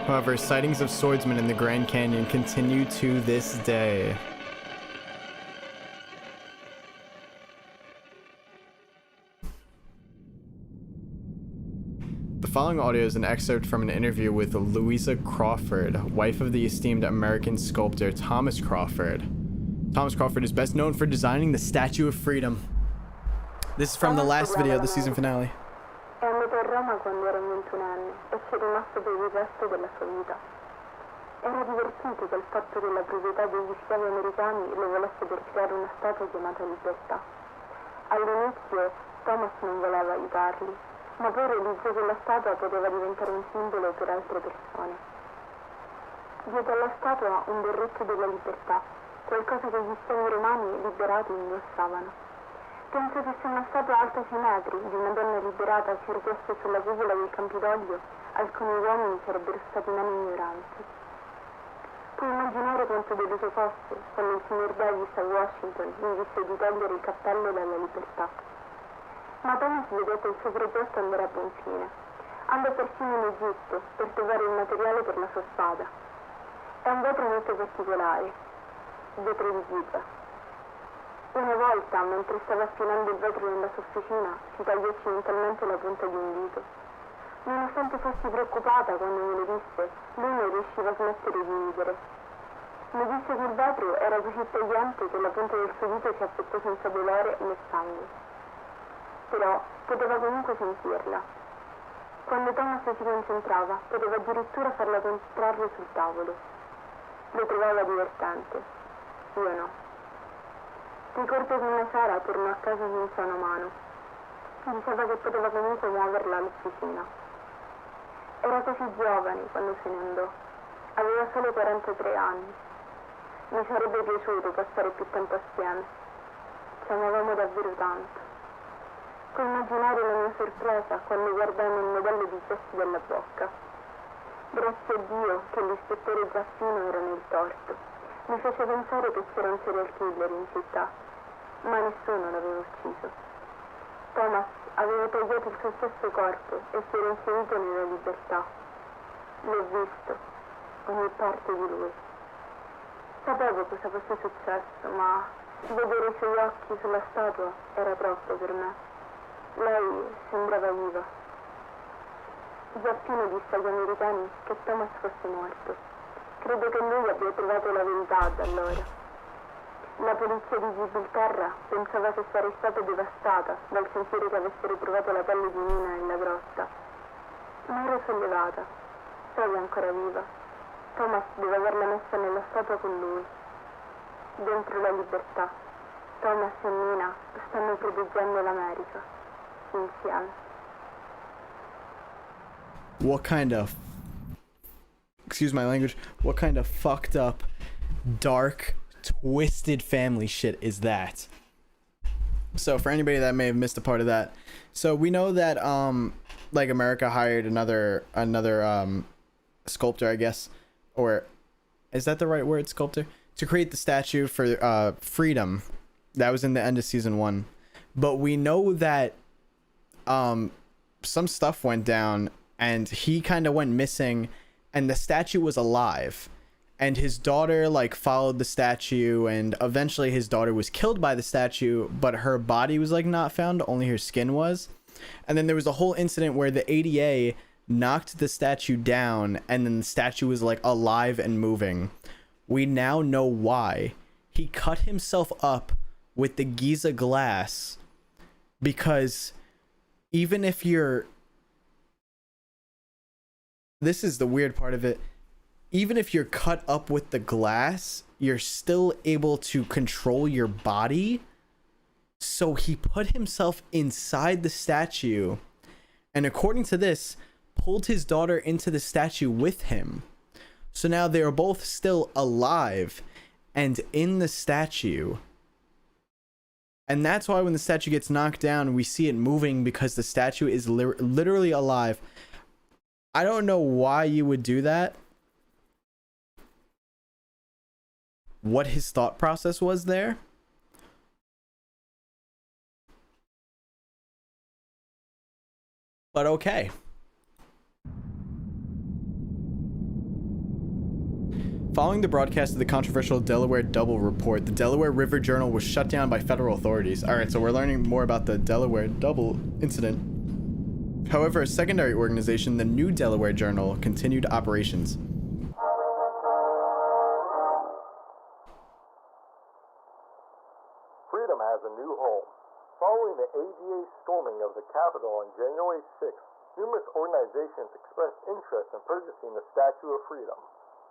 However, sightings of swordsmen in the Grand Canyon continue to this day. The following audio is an excerpt from an interview with Louisa Crawford, wife of the esteemed American sculptor Thomas Crawford. Thomas Crawford is best known for designing the Statue of Freedom. This is from the last video of the season finale. È andato a Roma quando era 21 anni e ci è rimasto per il resto della sua vita. Era divertito dal fatto che la proprietà degli schiavi americani lo volesse per creare una statua chiamata Libertà. All'inizio Thomas non voleva aiutarli, ma poi realizzò che la statua poteva diventare un simbolo per altre persone. Dietro alla statua un berretto della libertà, qualcosa che gli schiavi romani liberati indossavano. Penso che se una statua alta 6 metri di una donna liberata si ergesse sulla cupola del Campidoglio, alcuni uomini sarebbero stati meno ignoranti. Puoi immaginare quanto deluso fosse quando il signor Davis a Washington gli disse di togliere il cappello dalla libertà. Ma Thomas vedette il suo progetto andare a buon fine. Andò persino in Egitto per trovare il materiale per la sua spada. È un vetro molto particolare, vetro di Giza. Una volta, mentre stava affinando il vetro nella sua officina, si tagliò accidentalmente la punta di un dito. Nonostante fossi preoccupata quando me lo disse, lui non riusciva a smettere di ridere. Mi disse che il vetro era così tagliente che la punta del suo dito si affettò senza dolore né sangue. Però poteva comunque sentirla. Quando Thomas si concentrava, poteva addirittura farla contrarre sul tavolo. Lo trovava divertente. Io no. Ricordo che una sera tornò a casa senza una mano. Diceva che poteva comunque muoverla all'officina. Era così giovane quando se ne andò. Aveva solo 43 anni. Mi sarebbe piaciuto passare più tempo assieme. Ci amavamo davvero tanto. Puoi immaginare la mia sorpresa quando guardai nel modello di gesti della bocca. Grazie a Dio che l'ispettore Zaffino era nel torto. Mi fece pensare che c'era un serial killer in città, ma nessuno l'aveva ucciso. Thomas aveva tagliato il suo stesso corpo e si era inserito nella libertà. L'ho visto, ogni parte di lui. Sapevo cosa fosse successo, ma vedere i suoi occhi sulla statua era troppo per me. Lei sembrava viva. Zaffino disse agli americani che Thomas fosse morto. Credo che lui abbia trovato la verità da allora. La polizia di Gibilterra pensava che sarei stata devastata dal sentire che avessero trovato la pelle di Nina nella grotta. Ma ero sollevata. Sei ancora viva. Thomas deve averla messa nella statua con lui. Dentro la libertà. Thomas e Nina stanno proteggendo l'America. Insieme. What kind of, excuse my language, what kind of fucked up, dark, twisted family shit is that? So for anybody that may have missed a part of that, so we know that like America hired another sculptor, I guess, or is that the right word, sculptor, to create the statue for freedom. That was in the end of season 1. But we know that some stuff went down and he kind of went missing, and the statue was alive, and his daughter like followed the statue, and eventually his daughter was killed by the statue, but her body was like not found, only her skin was. And then there was a whole incident where the ADA knocked the statue down, and then the statue was like alive and moving. We now know why. He cut himself up with the Giza glass, because even if you're, this is the weird part of it, even if you're cut up with the glass, you're still able to control your body. So he put himself inside the statue, and according to this, pulled his daughter into the statue with him. So now they're both still alive and in the statue. And that's why when the statue gets knocked down, we see it moving, because the statue is literally alive. I don't know why you would do that. What his thought process was there. But okay. Following the broadcast of the controversial Delaware Double report, the Delaware River Journal was shut down by federal authorities. Alright, so we're learning more about the Delaware Double incident. However, a secondary organization, the New Delaware Journal, continued operations. Freedom has a new home. Following the ADA storming of the Capitol on January 6th, numerous organizations expressed interest in purchasing the Statue of Freedom.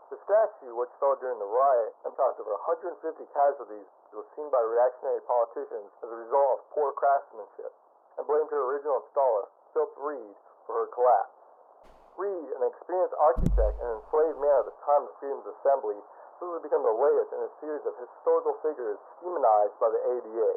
The statue, which fell during the riot and caused over 150 casualties, was seen by reactionary politicians as a result of poor craftsmanship, and blamed her original installer, Philip Reed, for her collapse. freed an experienced architect and enslaved man at the time of freedom's assembly, this has become the latest in a series of historical figures demonized by the ADA.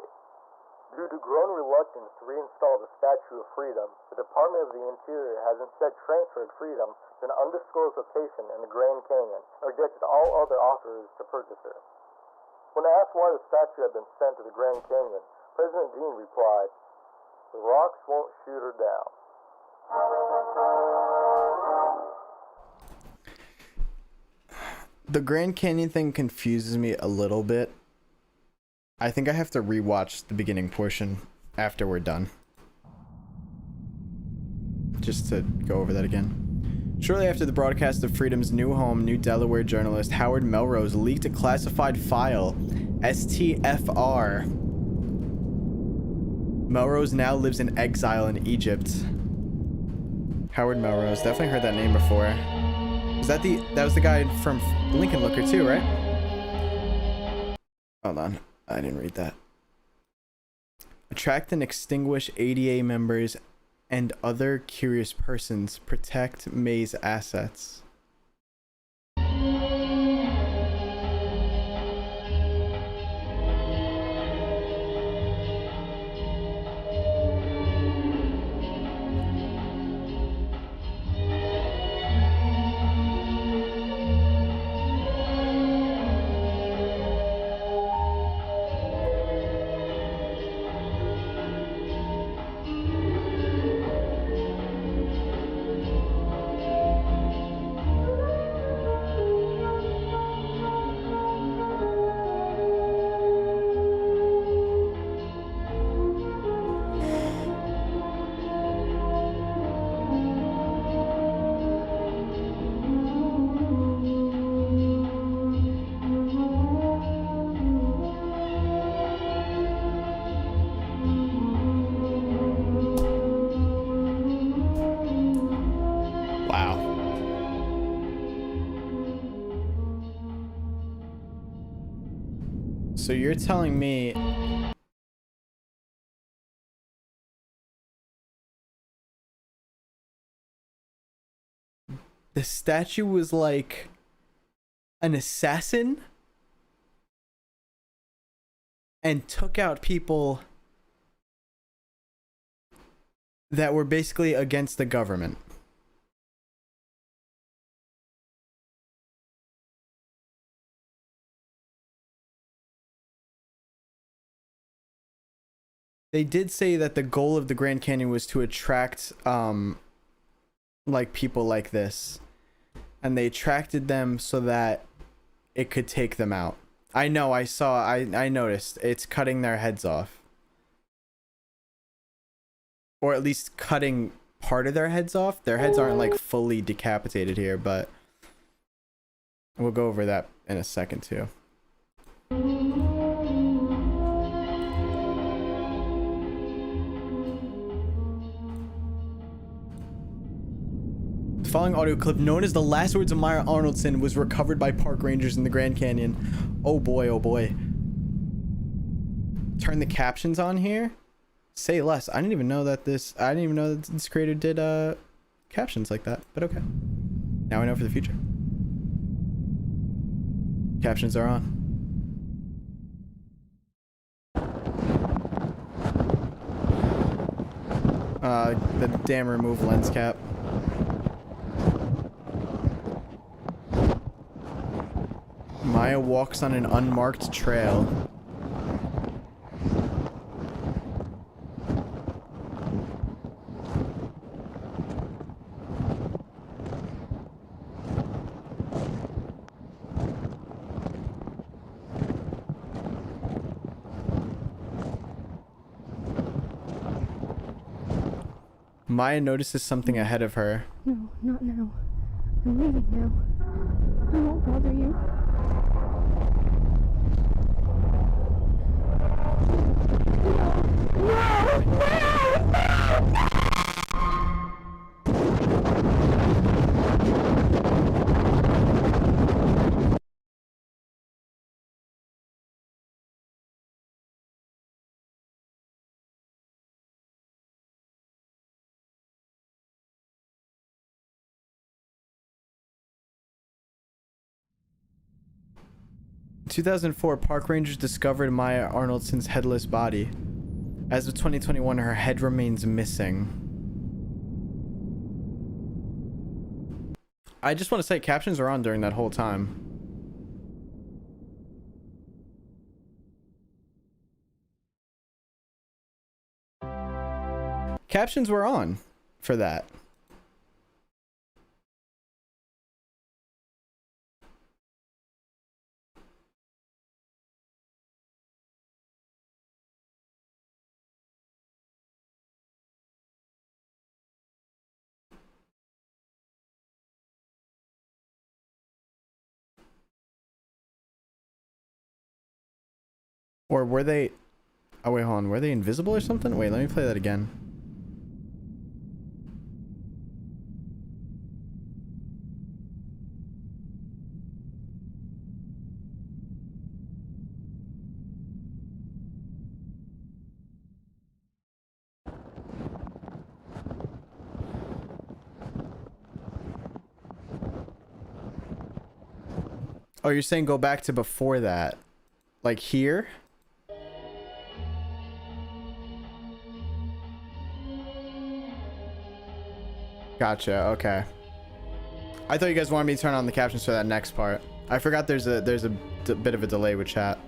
Due to growing reluctance to reinstall the Statue of Freedom, the Department of the Interior has instead transferred Freedom to an undisclosed location in the Grand Canyon and rejected all other offers to purchase her. When asked why the statue had been sent to the Grand Canyon, President Dean replied, "The rocks won't shoot her down." The Grand Canyon thing confuses me a little bit. I think I have to rewatch the beginning portion after we're done, just to go over that again. Shortly after the broadcast of Freedom's new home, New Delaware journalist Howard Melrose leaked a classified file, STFR. Melrose now lives in exile in Egypt. Howard Melrose, definitely heard that name before. That was the guy from Lincoln Looker too, right? Hold on, I didn't read that. Attract and extinguish ADA members and other curious persons. Protect May's assets. So you're telling me the statue was like an assassin and took out people that were basically against the government? They did say that the goal of the Grand Canyon was to attract like people like this, and they attracted them so that it could take them out. I know, I noticed it's cutting their heads off, or at least cutting part of their heads off. Their heads aren't like fully decapitated here, but we'll go over that in a second too. The following audio clip, known as the last words of Maya Arnoldson, was recovered by park rangers in the Grand Canyon. Oh boy, oh boy. Turn the captions on here. Say less. I didn't even know that this creator did captions like that, but okay. Now I know for the future. Captions are on. The damn remove lens cap. Maya walks on an unmarked trail. Maya notices something ahead of her. No, not now. I'm leaving now. I won't bother you. 2004, park rangers discovered Maya Arnoldson's headless body. As of 2021, her head remains missing. I just want to say captions were on during that whole time. Captions were on for that. Or were they... Oh, wait, hold on. Were they invisible or something? Wait, let me play that again. Oh, you're saying go back to before that? Like here? Gotcha, okay. I thought you guys wanted me to turn on the captions for that next part. I forgot there's a bit of a delay with chat.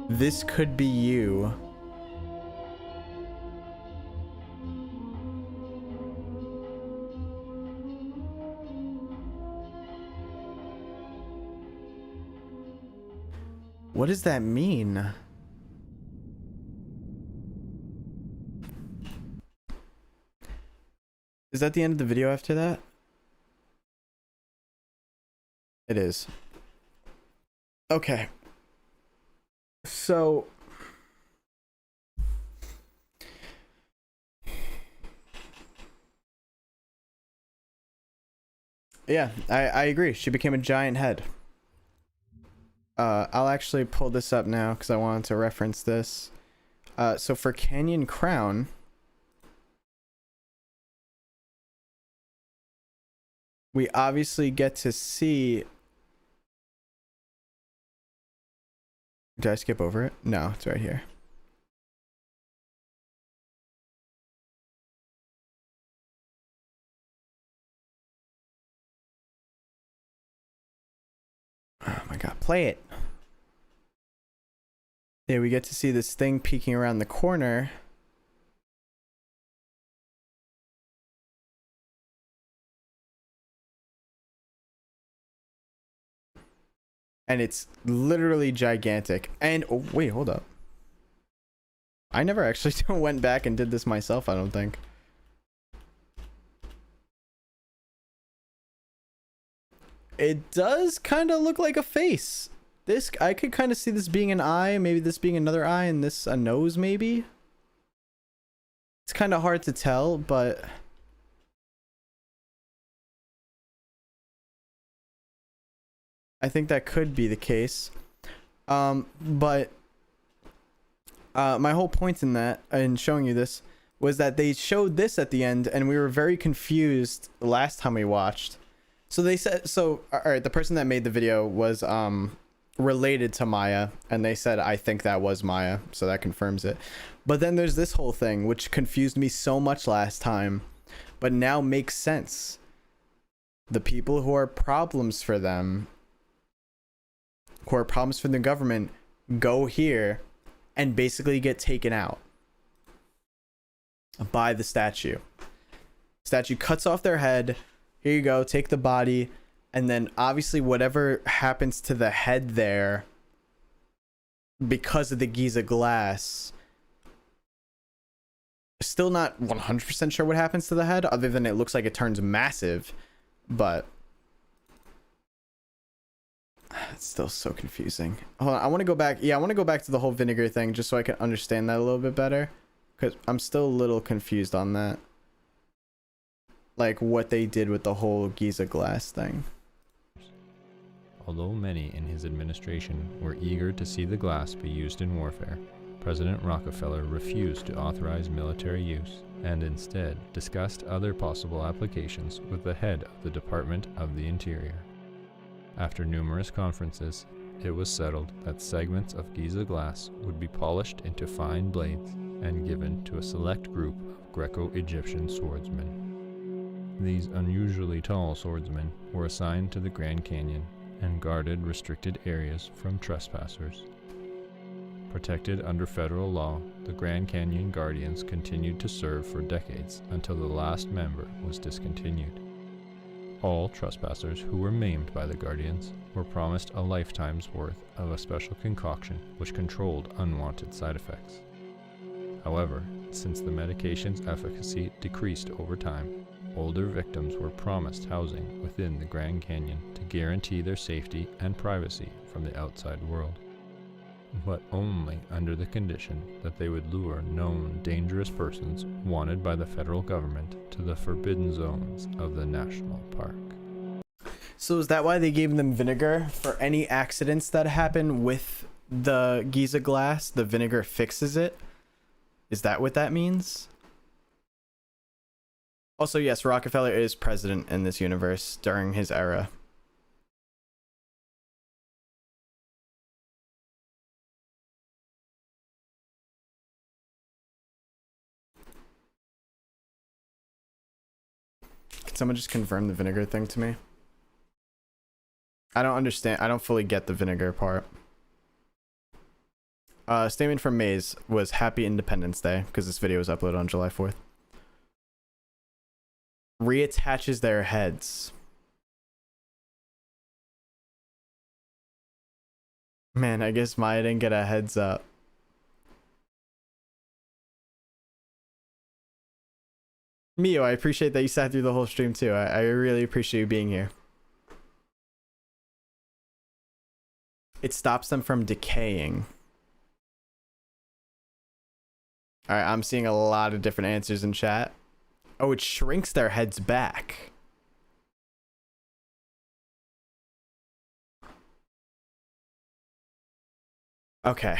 This could be you. What does that mean? Is that the end of the video after that? It is. Okay. So yeah, I agree. She became a giant head. I'll actually pull this up now because I wanted to reference this. So for Canyon Crown, we obviously get to see... Did I skip over it? No, it's right here. Oh my god, play it. Yeah, we get to see this thing peeking around the corner. And it's literally gigantic. And oh wait, hold up. I never actually went back and did this myself, I don't think. It does kind of look like a face. This, I could kind of see this being an eye, maybe this being another eye, and this a nose maybe. It's kind of hard to tell, but I think that could be the case. But my whole point in that, in showing you this, was that they showed this at the end and we were very confused the last time we watched. So they said, so, all right, the person that made the video was related to Maya, and they said, I think that was Maya, so that confirms it. But then there's this whole thing, which confused me so much last time, but now makes sense. The people who are problems for them, who are problems for the government, go here and basically get taken out by the statue. Statue cuts off their head. Here you go, take the body. And then obviously whatever happens to the head there, because of the Giza glass, Still not 100% sure what happens to the head, other than it looks like it turns massive, but it's still so confusing. Hold on, I want to go back. Yeah, I want to go back to the whole vinegar thing just so I can understand that a little bit better, because I'm still a little confused on that. Like what they did with the whole Giza glass thing. Although many in his administration were eager to see the glass be used in warfare, President Rockefeller refused to authorize military use and instead discussed other possible applications with the head of the Department of the Interior. After numerous conferences, it was settled that segments of Giza glass would be polished into fine blades and given to a select group of Greco-Egyptian swordsmen. These unusually tall swordsmen were assigned to the Grand Canyon and guarded restricted areas from trespassers. Protected under federal law, the Grand Canyon Guardians continued to serve for decades until the last member was discontinued. All trespassers who were maimed by the Guardians were promised a lifetime's worth of a special concoction which controlled unwanted side effects. However, since the medication's efficacy decreased over time, older victims were promised housing within the Grand Canyon to guarantee their safety and privacy from the outside world, but only under the condition that they would lure known dangerous persons wanted by the federal government to the forbidden zones of the national park. So is that why they gave them vinegar? For any accidents that happen with the Giza glass, the vinegar fixes it? Is that what that means? Also, yes, Rockefeller is president in this universe during his era. Can someone just confirm the vinegar thing to me? I don't understand. I don't fully get the vinegar part. Statement from Maze was Happy Independence Day, because this video was uploaded on July 4th. Reattaches their heads. Man, I guess Maya didn't get a heads up. Mio, I appreciate that you sat through the whole stream too. I really appreciate you being here. It stops them from decaying. Alright, I'm seeing a lot of different answers in chat. Oh, it shrinks their heads back. Okay.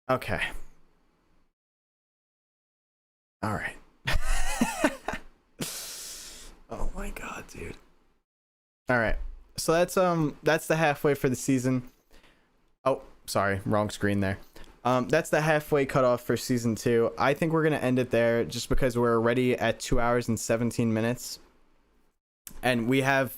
Okay. All right. Oh my god, dude. All right. So that's the halfway for the season. Oh, sorry, wrong screen there. That's the halfway cutoff for season 2. I think we're going to end it there just because we're already at 2 hours and 17 minutes. And we have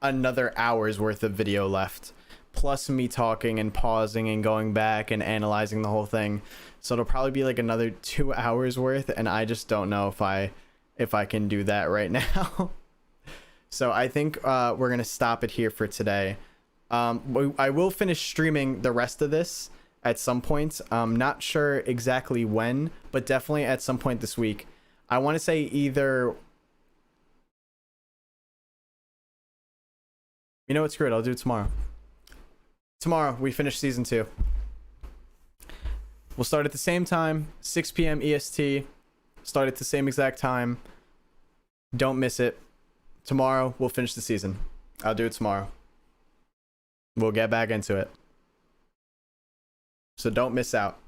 another hour's worth of video left, plus me talking and pausing and going back and analyzing the whole thing. So it'll probably be like another 2 hours worth, and I just don't know if I can do that right now. So I think we're gonna stop it here for today. I will finish streaming the rest of this at some point. Not sure exactly when, but definitely at some point this week. I want to say either, you know what, screw it, I'll do it tomorrow. Tomorrow we finish season 2. We'll start at the same time, 6 p.m. EST. Start at the same exact time. Don't miss it. Tomorrow we'll finish the season. I'll do it tomorrow. We'll get back into it. So don't miss out.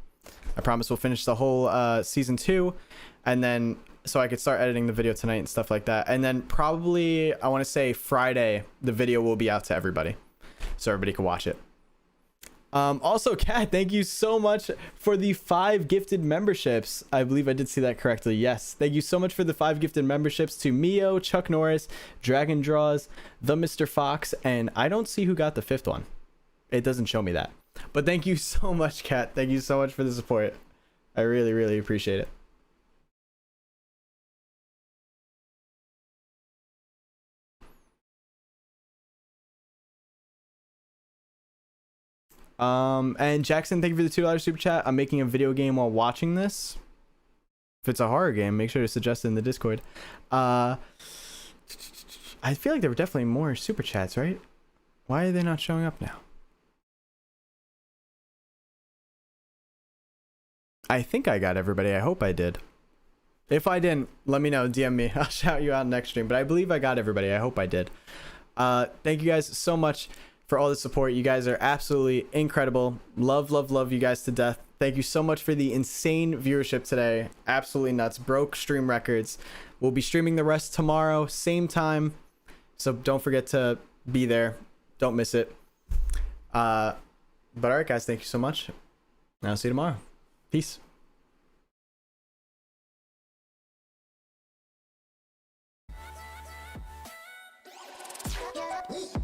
I promise we'll finish the whole season 2, and then so I could start editing the video tonight and stuff like that. And then probably, I want to say Friday, the video will be out to everybody, so everybody can watch it. Also, Kat, thank you so much for the 5 gifted memberships. I believe I did see that correctly. Yes, thank you so much for the 5 gifted memberships to Mio, Chuck Norris, Dragon Draws, the Mr. Fox, and I don't see who got the 5th one. It doesn't show me that. But thank you so much, Kat. Thank you so much for the support. I really, really appreciate it. And Jackson, thank you for the $2 super chat. I'm making a video game while watching this. If it's a horror game, make sure to suggest it in the Discord. I feel like there were definitely more super chats, right? Why are they not showing up now? I think I got everybody. I hope I did. If I didn't, let me know. DM me. I'll shout you out next stream. But I believe I got everybody. I hope I did. Thank you guys so much for all the support. You guys are absolutely incredible. Love, love, love you guys to death. Thank you so much for the insane viewership today. Absolutely nuts. Broke stream records. We'll be streaming the rest tomorrow, same time. So don't forget to be there. Don't miss it. But all right, guys. Thank you so much. And I'll see you tomorrow. Peace. Yeah.